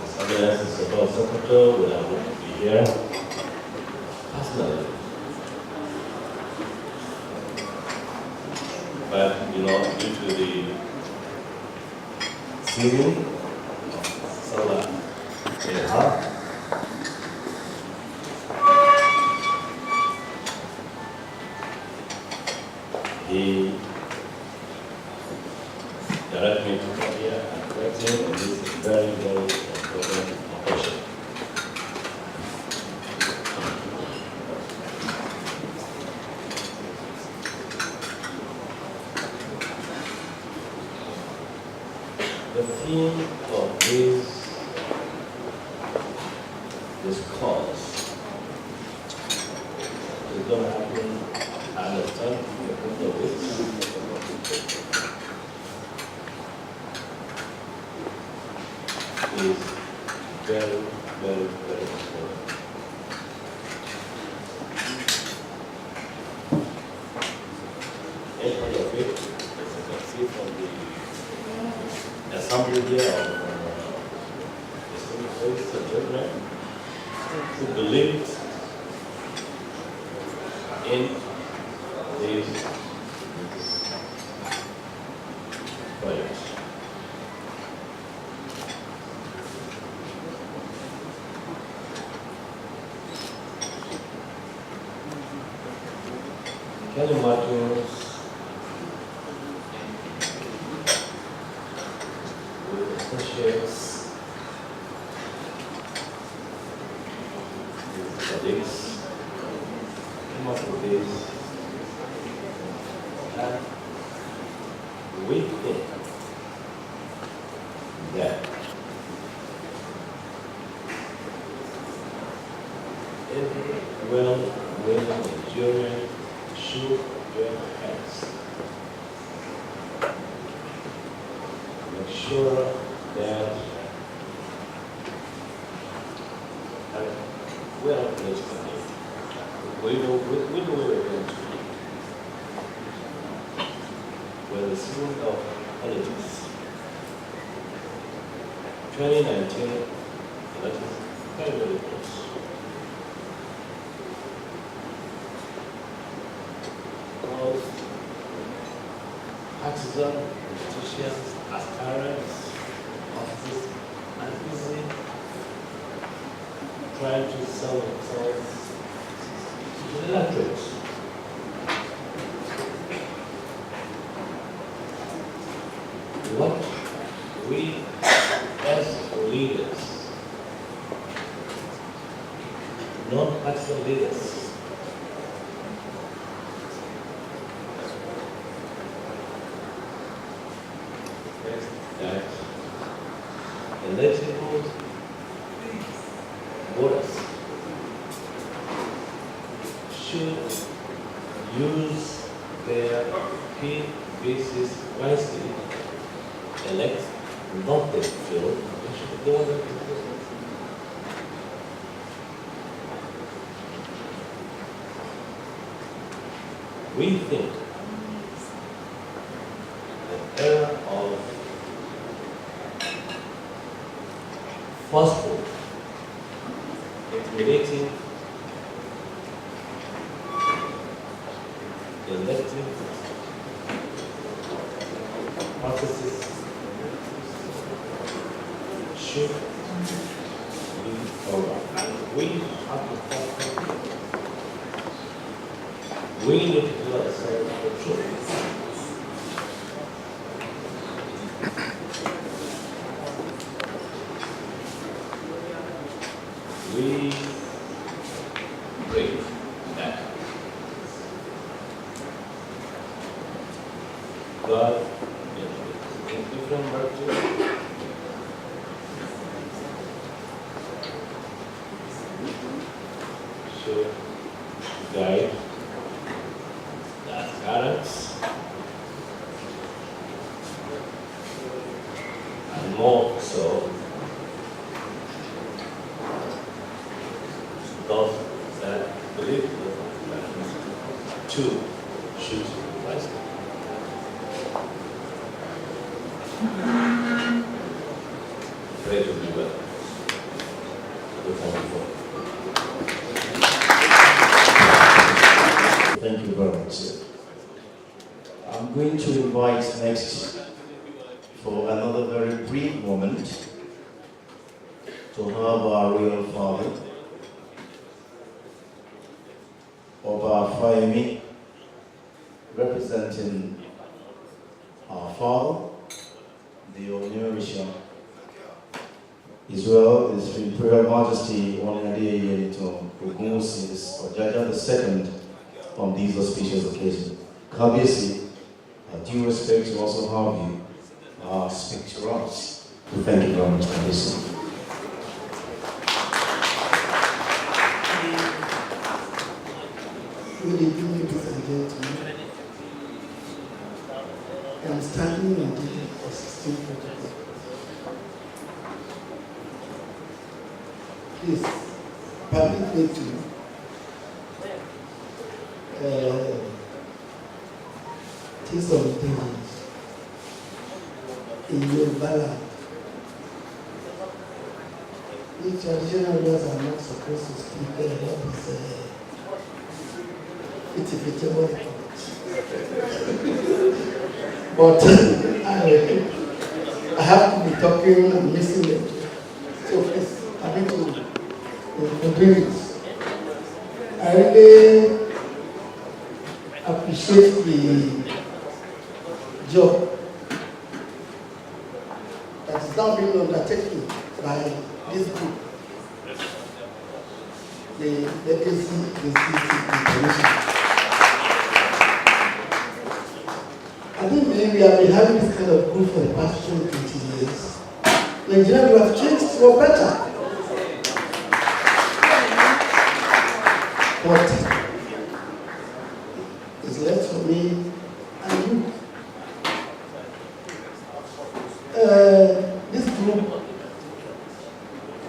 His Excellency Sabah Sokoto would have loved to be here personally. But, due to the season of Salah al-Hajj, he directed me to come here and correct him on this very, very important occasion. The theme of this course is going to happen, I understand, in a couple of weeks. Is very, very, very important. Every of it, as you can see from the assembly here of the Islamic faith and children who believed in these projects. Kelly Martins with associates, with colleagues, came up with this, and we think that every well-meaning Nigerian should join hands. Make sure that we are politically. We know where we're going to be. We're the season of politics. 2019 elections very, very close. Partisan politicians, aspirants, officers, and busy trying to sell themselves to the electorate. What we as leaders, non-partisan leaders, that eligible voters should use their PVCs wisely, elect not they feel they should go there. We think the era of forceful, intimidating, elective processes should be over. And we have to start. We need to do ourselves the truth. We pray that God in different virtues should guide the aspirants and more so those that believe to choose wisely. Pray to be well. Thank you very much, sir. I'm going to invite next for another very brief moment to have our real father, Oba Fayemi representing our father, the Onyoorisha, Israel, His Imperial Majesty Onadi Yenito Ogunwusi Ojaja II on these auspicious occasions. Kabiyesi, due respect to also have you speak to us. We thank you very much for listening. Good evening, ladies and gentlemen. I'm standing on the existing protocol. Please, permit me to take some things in Yoruba land. The traditional rulers are not supposed to speak what is but I have to be talking and listening. So please, I need to do it. I really appreciate the job that is now being undertaken by this group, the ACDC Commission. I think maybe we have been having this kind of group for the past 20 years. Nigeria will have changed for better. What is left for me and you? This group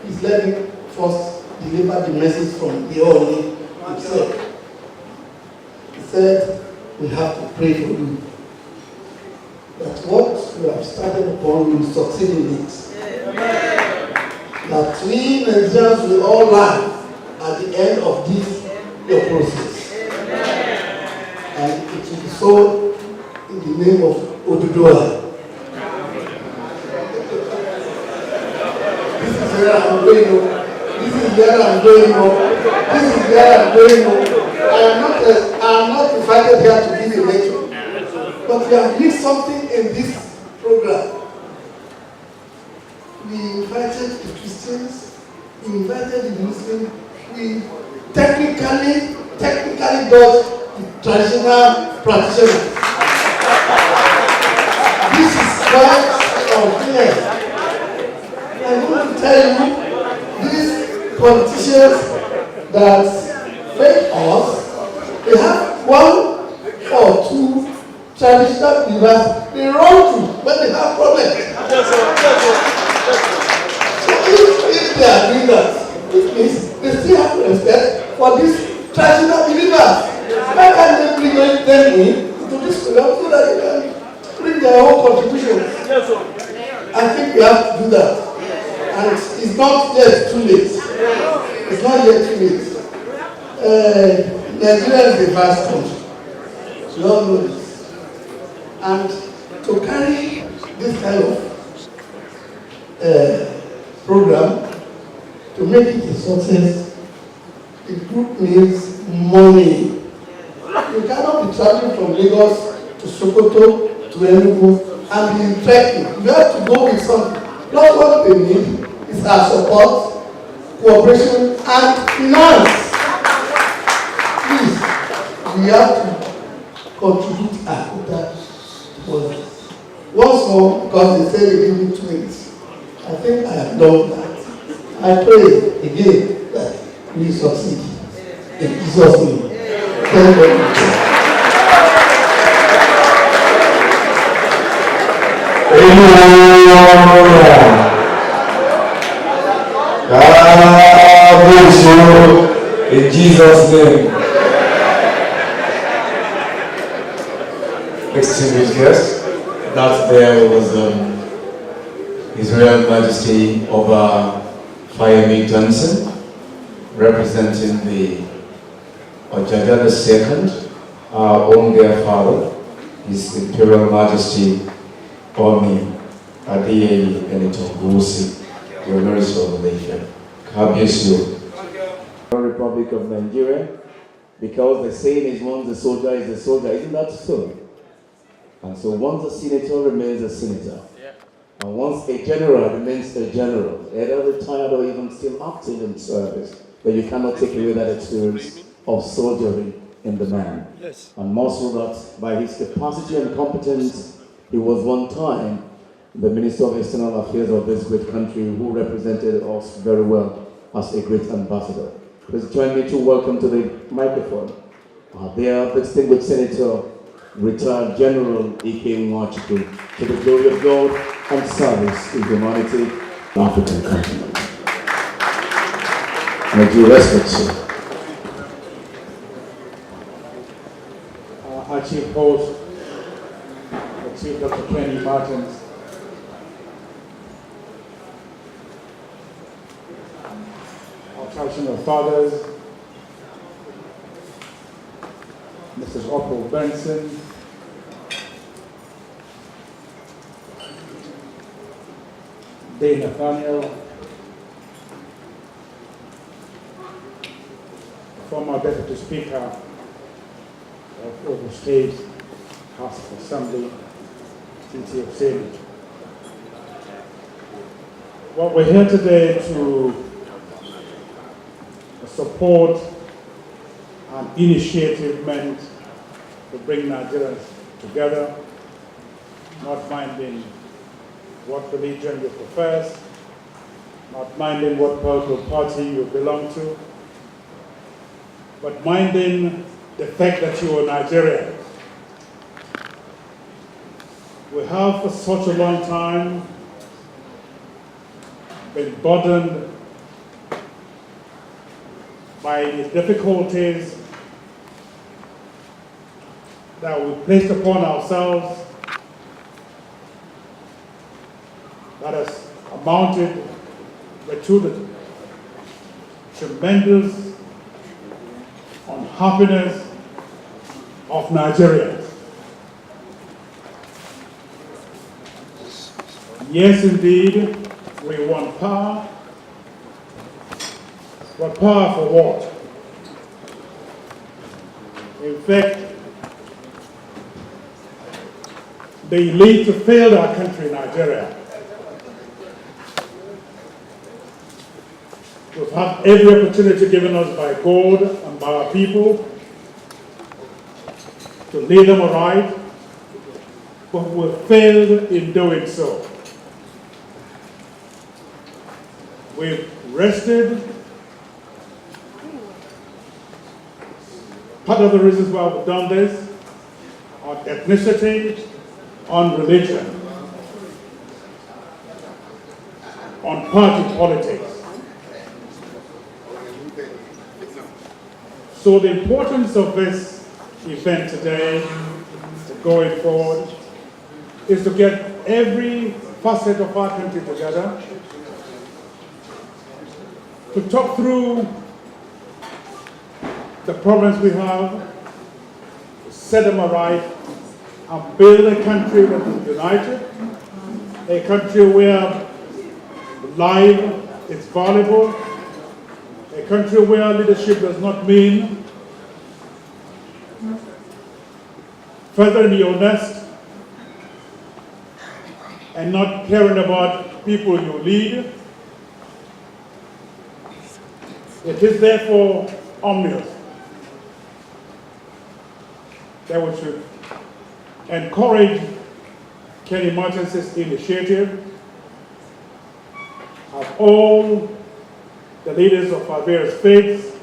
is let me first deliver the message from the Oni himself. He said, we have to pray for you. That what we have started upon, we will succeed in it. That we Nigerians will all laugh at the end of this your process. And it will be so in the name of Oduduwa. This is where I'm going. This is where I'm going. This is where I'm going. I am not invited here to give a lecture. But we have missed something in this program. We invited the Christians, we invited the Muslims, we technically got the traditional practitioners. This is quite unfair. I want to tell you, these politicians that fake us, they have one or two traditional believers they run to when they have problems. So if they are doing that, it means they still have respect for these traditional believers. Why can't they bring them into this program so that they can bring their own contributions? I think we have to do that. And it's not yet too late. It's not yet too late. Nigeria is a vast country. We all know this. And to carry this kind of program, to make it a success, the group needs money. You cannot be traveling from Lagos to Sokoto to Enugu and be trekking. You have to go with something. Not what they need is our support, cooperation, and finance. Please, we have to contribute our quota. Once more, because they say they give me 2 minutes. I think I have done that. I pray again that we succeed. In Jesus' name. Thank you. God bless you in Jesus' name. Distinguished guest, that there was His Royal Majesty Oba Fayemi Johnson, representing the Ojaja II, our own dear father, His Imperial Majesty Omi Adeyeye Enitungusi, the Honoris of Malaysia. God bless you. Republic of Nigeria, Because the saying is once a soldier is a soldier, isn't that so? And so once a senator remains a senator. And once a general remains a general, either retired or even still active in service, but you cannot take away that experience of soldiering in the man. Yes. And more so that by his capacity and competence, he was one time the Minister of External Affairs of this great country who represented us very well as a great ambassador. Please join me to welcome to the microphone our dear distinguished Senator, retired General E.K. Nwachukwu, to the glory of God and service to humanity, the African continent. May due respect, sir. Our chief host, the Chief Dr. Kenny Martins, our traditional fathers, Mrs. Opal Benson, Day Nathaniel, former Deputy Speaker of Ogun State House of Assembly, T.T. Obseni. Well, we're here today to support an initiative meant to bring Nigerians together, not minding what religion you profess, not minding what political party you belong to, but minding the fact that you are Nigerian. We have for such a long time been burdened by the difficulties that we placed upon ourselves that has amounted to the tremendous unhappiness of Nigerians. Yes, indeed, we want power, but power for what? In fact, the elite have failed our country, Nigeria. We've had every opportunity given us by God and by our people to lead them aright, but we've failed in doing so. We've rested. Part of the reasons why we've done this on ethnicity, on religion, on party politics. So the importance of this event today, going forward, is to get every facet of our country together, to talk through the problems we have, set them aright, and build a country that is united, a country where life is valuable, a country where leadership does not mean feathering your nest and not caring about people you lead. It is therefore obvious that we should encourage Kenny Martins' initiative, have all the leaders of our various faiths,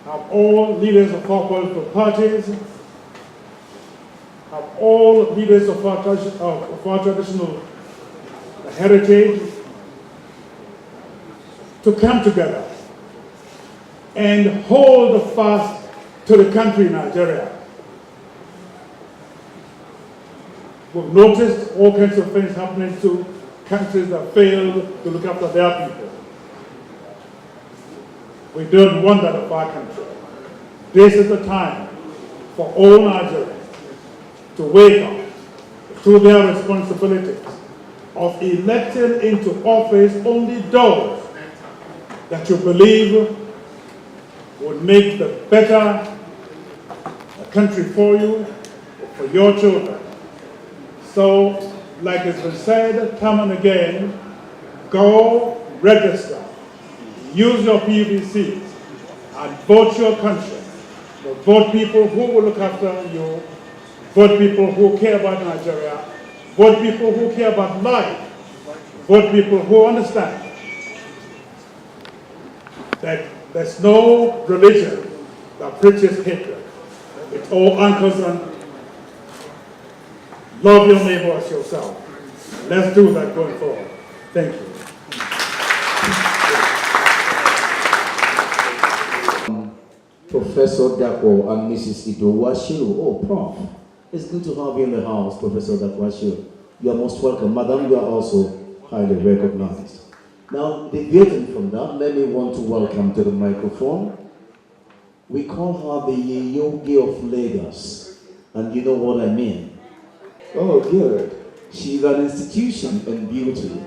have all leaders of our political parties, have all leaders of our traditional heritage to come together and hold fast to the country, Nigeria. We've noticed all kinds of things happening to countries that fail to look after their people. We don't want that of our country. This is the time for all Nigerians to wake up to their responsibilities of electing into office only those that you believe would make the better a country for you, for your children. So, like it's been said time and again, go register, use your PVCs, and vote your country. Vote people who will look after you, vote people who care about Nigeria, vote people who care about life, vote people who understand that there's no religion that preaches hatred. It all anchors on love your neighbor as yourself. Let's do that going forward. Thank you. Professor Dapo and Mrs. Idowashiru. Oh, Prof. It's good to have you in the house, Professor Dapo. You are most welcome. Madam, you are also highly recognized. Now, deviating from that, let me want to welcome to the microphone. We call her the Yogi of Lagos, and you know what I mean. Oh, good. She's an institution in beauty,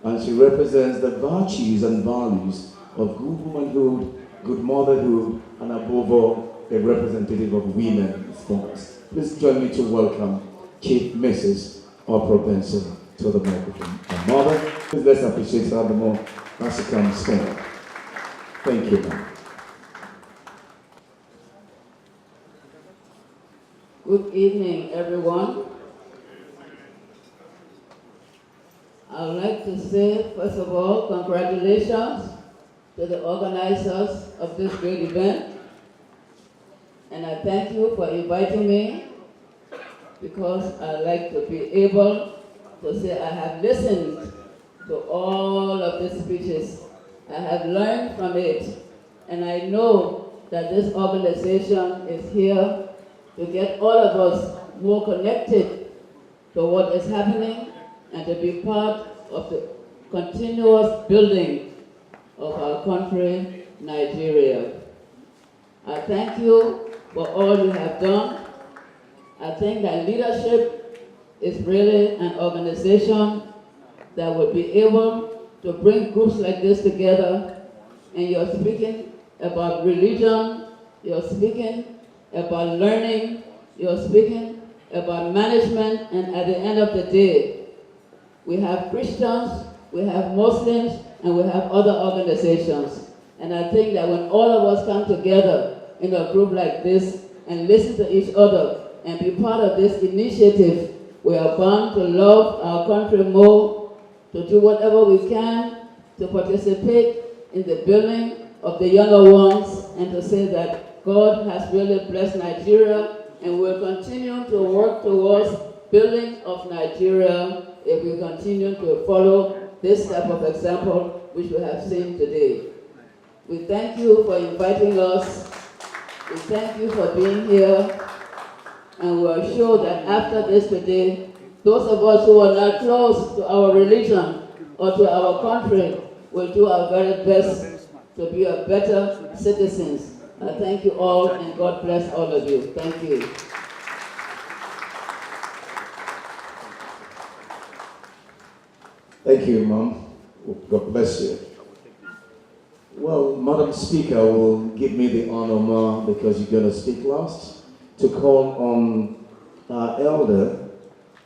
and she represents the virtues and values of good womanhood, good motherhood, and above all, a representative of women in sports. Please join me to welcome Chief Mrs. Oprah Benson to the microphone. Our mother, please let's appreciate her the more as she comes forward. Thank you, ma'am. Good evening, everyone. I would like to say, first of all, congratulations to the organizers of this great event. And I thank you for inviting me, because I like to be able to say I have listened to all of the speeches. I have learned from it. And I know that this organization is here to get all of us more connected to what is happening and to be part of the continuous building of our country, Nigeria. I thank you for all you have done. I think that leadership is really an organization that will be able to bring groups like this together. And you're speaking about religion, you're speaking about learning, you're speaking about management, and at the end of the day, we have Christians, we have Muslims, and we have other organizations. And I think that when all of us come together in a group like this and listen to each other and be part of this initiative, we are bound to love our country more, to do whatever we can to participate in the building of the younger ones, and to say that God has really blessed Nigeria and will continue to work towards building of Nigeria if we continue to follow this type of example which we have seen today. We thank you for inviting us. We thank you for being here. And we are sure that after this today, those of us who are not close to our religion or to our country will do our very best to be a better citizens. I thank you all, and God bless all of you. Thank you. Thank you, Mom. God bless you. Well, Madam Speaker will give me the honor, Ma, because you're going to speak last, to call on our elder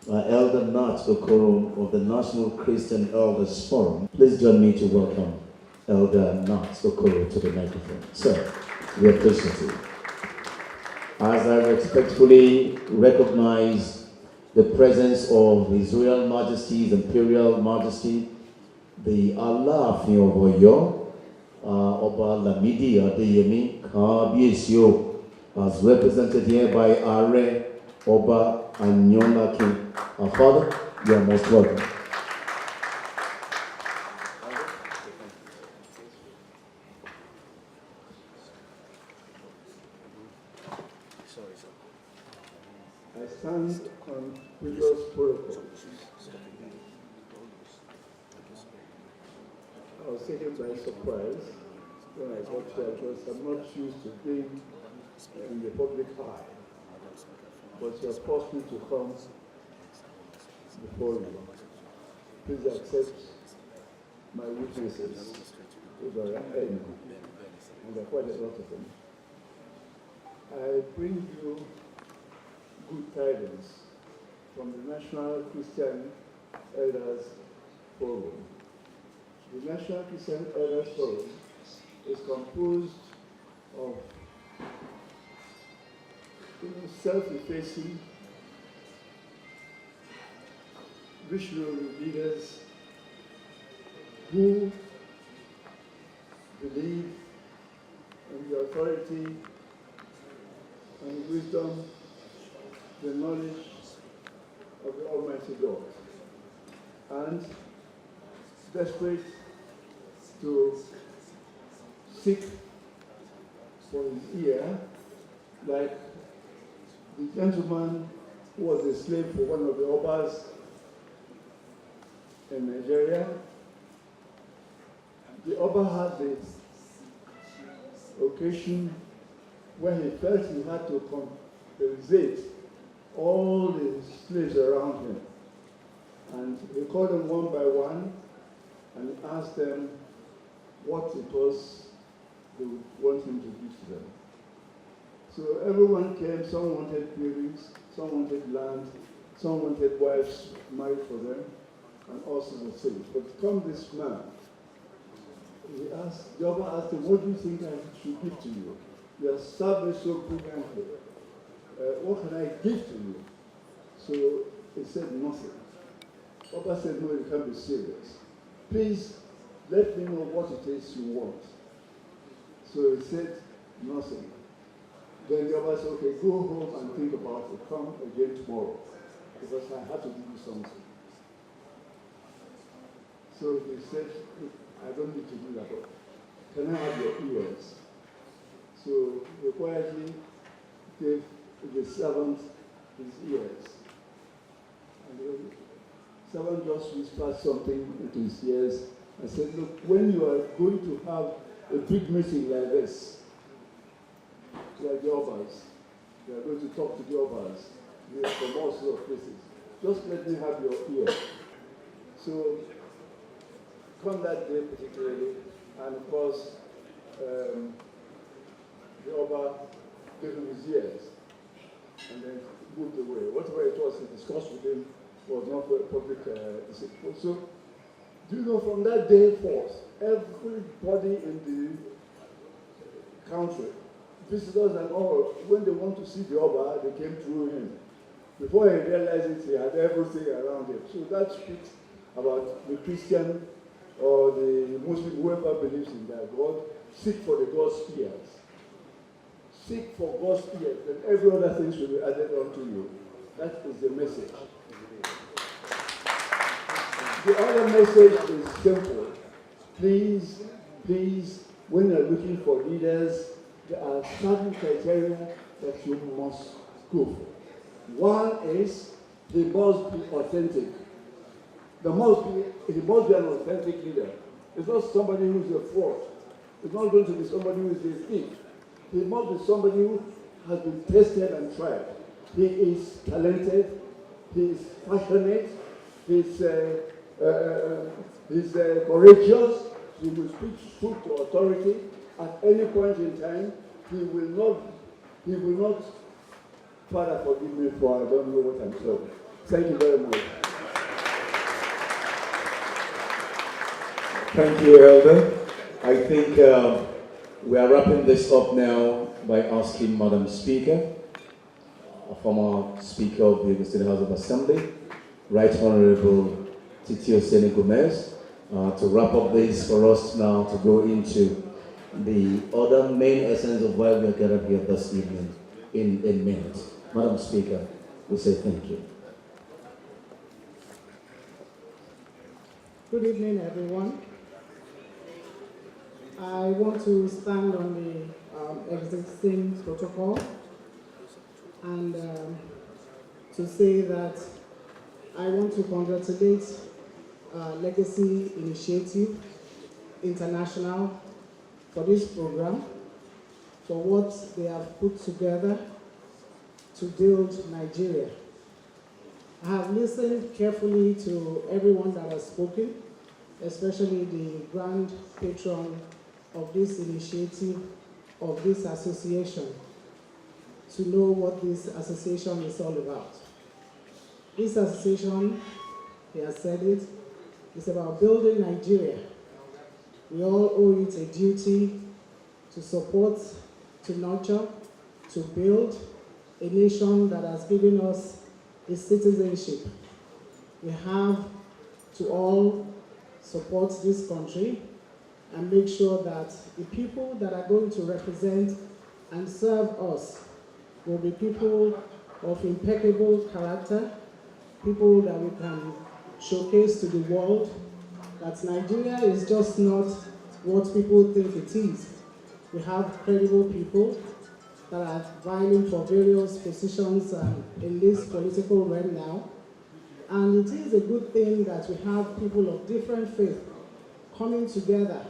Nat Okoro of the National Christian Elders Forum. Please join me to welcome Elder Nat Okoro to the microphone. Sir, we appreciate you. As I respectfully recognize the presence of His Royal Majesty's Imperial Majesty, the Aláàfin of Ọ̀yọ́, Ọba Lamidi Adeyemi Kábíyèsí, as represented here by Ààrẹ Ọba Anyolakin. Our Father, you are most welcome. I stand on previous protocol. I was taken by surprise when I got here because I'm not used to being in the public eye. But you have forced me to come before you. Please accept my witnesses. and there are quite a lot of them. I bring you good tidings from the National Christian Elders Forum. The National Christian Elders Forum is composed of self-effacing, visionary leaders who believe in the authority and wisdom, the knowledge of the Almighty God, and desperate to seek for his ear, like the gentleman who was a slave for one of the Obas in Nigeria. The Oba had this occasion where he felt he had to compensate all the slaves around him. And he called them one by one and he asked them what it was they would want him to give to them. So everyone came, some wanted buildings, some wanted land, some wanted wives married for them, and all sorts of things. But come this man, the Oba asked him, what do you think I should give to you? You have served me so brilliantly. What can I give to you? So he said nothing. Oba said, no, you can't be serious. Please let me know what it is you want. So he said nothing. Then the Oba said, okay, go home and think about it. Come again tomorrow, because I have to give you something. So he said, I don't need to do that. Can I have your ears? So he quietly gave the servant his ears. And the servant just whispered something into his ears and said, look, when you are going to have a big meeting like this, like the Obas, you are going to talk to the Obas from all sorts of places, just let me have your ear. So come that day particularly, and of course, the Oba gave him his ears and then moved away. Whatever it was he discussed with him was not for public so, do you know, from that day forth, everybody in the country, visitors and all, when they want to see the Oba, they came through him. Before he realized it, he had everything around him. So that speaks about the Christian or the Muslim, whoever believes in that God, seek for the God's ears. Seek for God's ears, and every other thing will be added unto you. That is the message. The other message is simple. Please, please, when you're looking for leaders, there are certain criteria that you must go for. One is they must be authentic. He must be an authentic leader. It's not somebody who is a fraud. It's not going to be somebody who is a thief. He must be somebody who has been tested and tried. He is talented. He is passionate. He's courageous. He will speak truth to authority at any point in time. He will not, Father, forgive me for I don't know what I'm saying. Thank you very much. Thank you, Elder. I think we are wrapping this up now by asking Madam Speaker, a former Speaker of the State House of Assembly, Right Honorable Titi Oseni Gomez, to wrap up this for us now to go into the other main essence of why we are gathered here this evening in a minute. Madam Speaker, we say thank you. Good evening, everyone. I want to stand on the existing protocol and to say that I want to congratulate Legacy Initiative International for this program, for what they have put together to build Nigeria. I have listened carefully to everyone that has spoken, especially the Grand Patron of this initiative, of this association, to know what this association is all about. This association, he has said it, is about building Nigeria. We all owe it a duty to support, to nurture, to build a nation that has given us its citizenship. We have to all support this country and make sure that the people that are going to represent and serve us will be people of impeccable character, people that we can showcase to the world that Nigeria is just not what people think it is. We have credible people that are vying for various positions in this political realm now. And it is a good thing that we have people of different faith coming together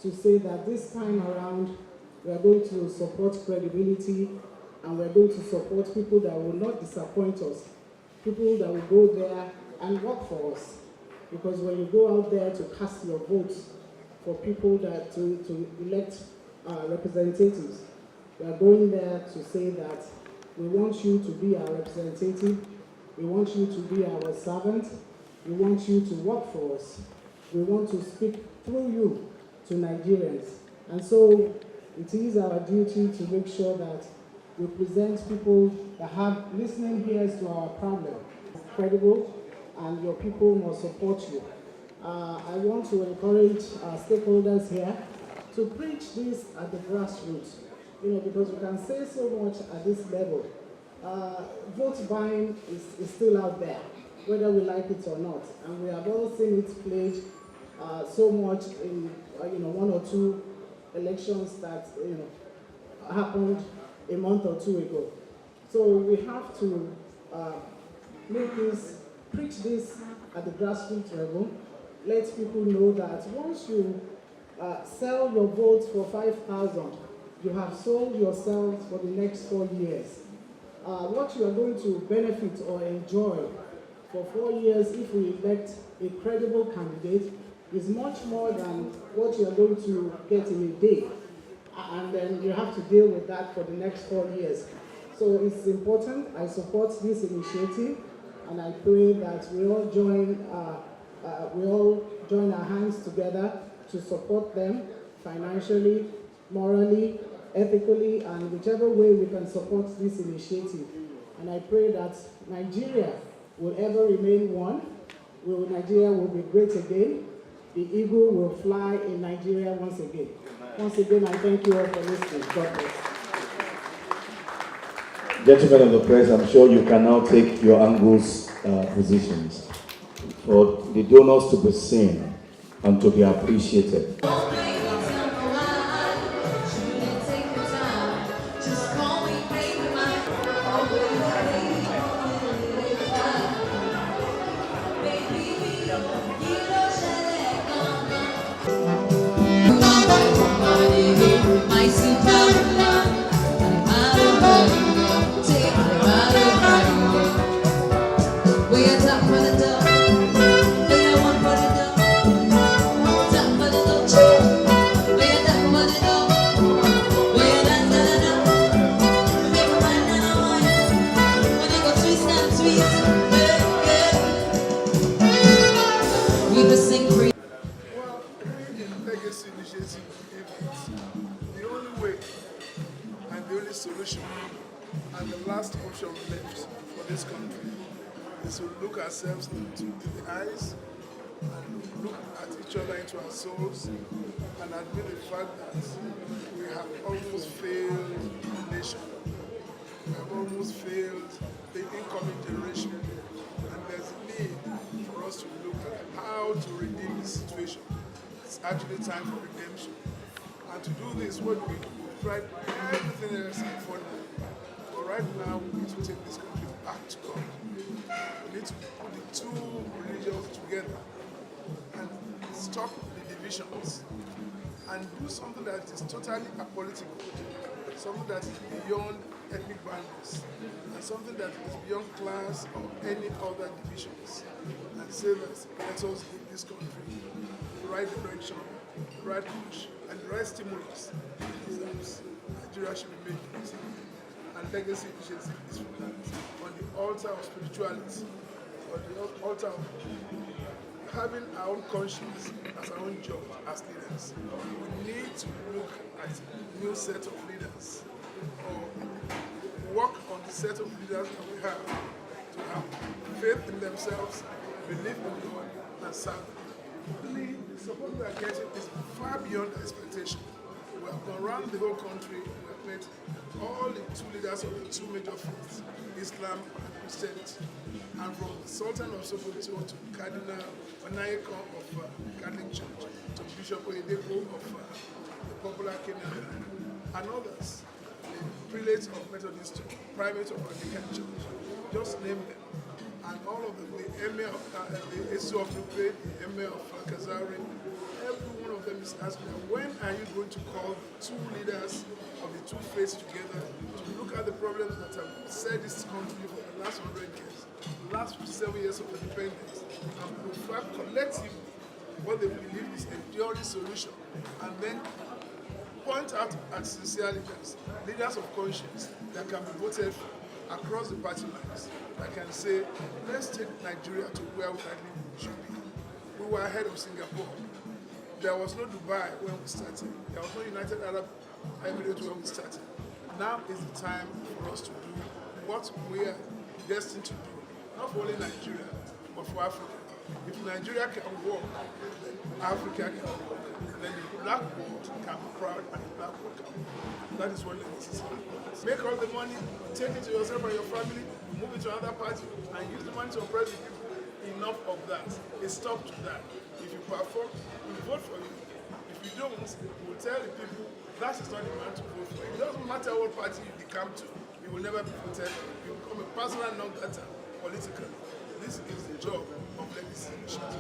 to say that this time around we are going to support credibility and we're going to support people that will not disappoint us, people that will go there and work for us. Because when you go out there to cast your votes for people that to elect representatives, we are going there to say that we want you to be our representative, we want you to be our servant, we want you to work for us, we want to speak through you to Nigerians. And so it is our duty to make sure that we present people that have listening ears to our problem. It's credible, and your people must support you. I want to encourage our stakeholders here to preach this at the grassroots, because we can say so much at this level. Vote buying is still out there, whether we like it or not, and we have all seen it played so much in one or two elections that happened a month or two ago. So we have to preach this at the grassroots level. Let people know that once you sell your votes for 5,000, you have sold yourself for the next 4 years. What you are going to benefit or enjoy for 4 years if we elect a credible candidate is much more than what you are going to get in a day. And then you have to deal with that for the next 4 years. So it's important. I support this initiative, and I pray that we all join our hands together to support them financially, morally, ethically, and whichever way we can support this initiative. And I pray that Nigeria will ever remain one. Nigeria will be great again. The eagle will fly in Nigeria once again. Once again, I thank you all for listening. God bless. Gentlemen of the press, I'm sure you can now take your angles, positions for the donors to be seen and to be appreciated. The only way and the only solution and the last option left for this country is to look ourselves into the eyes and look at each other into our souls and admit the fact that we have almost failed the nation. We have almost failed the incoming generation, and there's a need for us to look at how to redeem this situation. It's actually time for redemption. And to do this, what we tried everything else before now. But right now, we need to take this country back to God. We need to put the two religions together and stop the divisions and do something that is totally apolitical, something that is beyond ethnic boundaries, and something that is beyond class or any other divisions, and say that let us give this country the right direction the right push, and the right stimulus it deserves, Nigeria should be making it. And legacy initiative is on the altar of spirituality, on the altar of having our own conscience as our own job as leaders. We need to look at a new set of leaders, or work on the set of leaders that we have, to have faith in themselves, believe in God, and serve them. The support we are getting is far beyond expectation. We have gone around the whole country. We have met all the two leaders of the two major faiths, Islam and Christianity. And from the Sultan of Sokoto to Cardinal Onayeko of Catholic Church, to Bishop Oyedepo of the Popular Kenyan, and others, the prelates of Methodist Church, primates of Anglican Church, just name them. And all of them, the Emir of the Esu of Ukraine, the Emir of Kazari, every one of them is asking, when are you going to call the two leaders of the two faiths together to look at the problems that have set this country for the last 100 years, the last 57 years of independence, and provide collectively what they believe is a enduring solution, and then point out at sincere leaders, leaders of conscience that can be voted for across the party lines, that can say, let's take Nigeria to where we should be. We were ahead of Singapore. There was no Dubai when we started. There was no United Arab Emirates when we started. Now is the time for us to do what we are destined to do, not for only Nigeria, but for Africa. If Nigeria can walk, then Africa can walk. Then the black world can be proud and the black world can walk. That is what legacy is. Make all the money, take it to yourself and your family, move it to another party, and use the money to oppress the people. Enough of that. It's stop to that. If you perform, we'll vote for you. If you don't, we'll tell the people that is not the man to vote for. It doesn't matter what party you become to, you will never be voted. You become a personal non-data politically. This is the job of legacy initiative.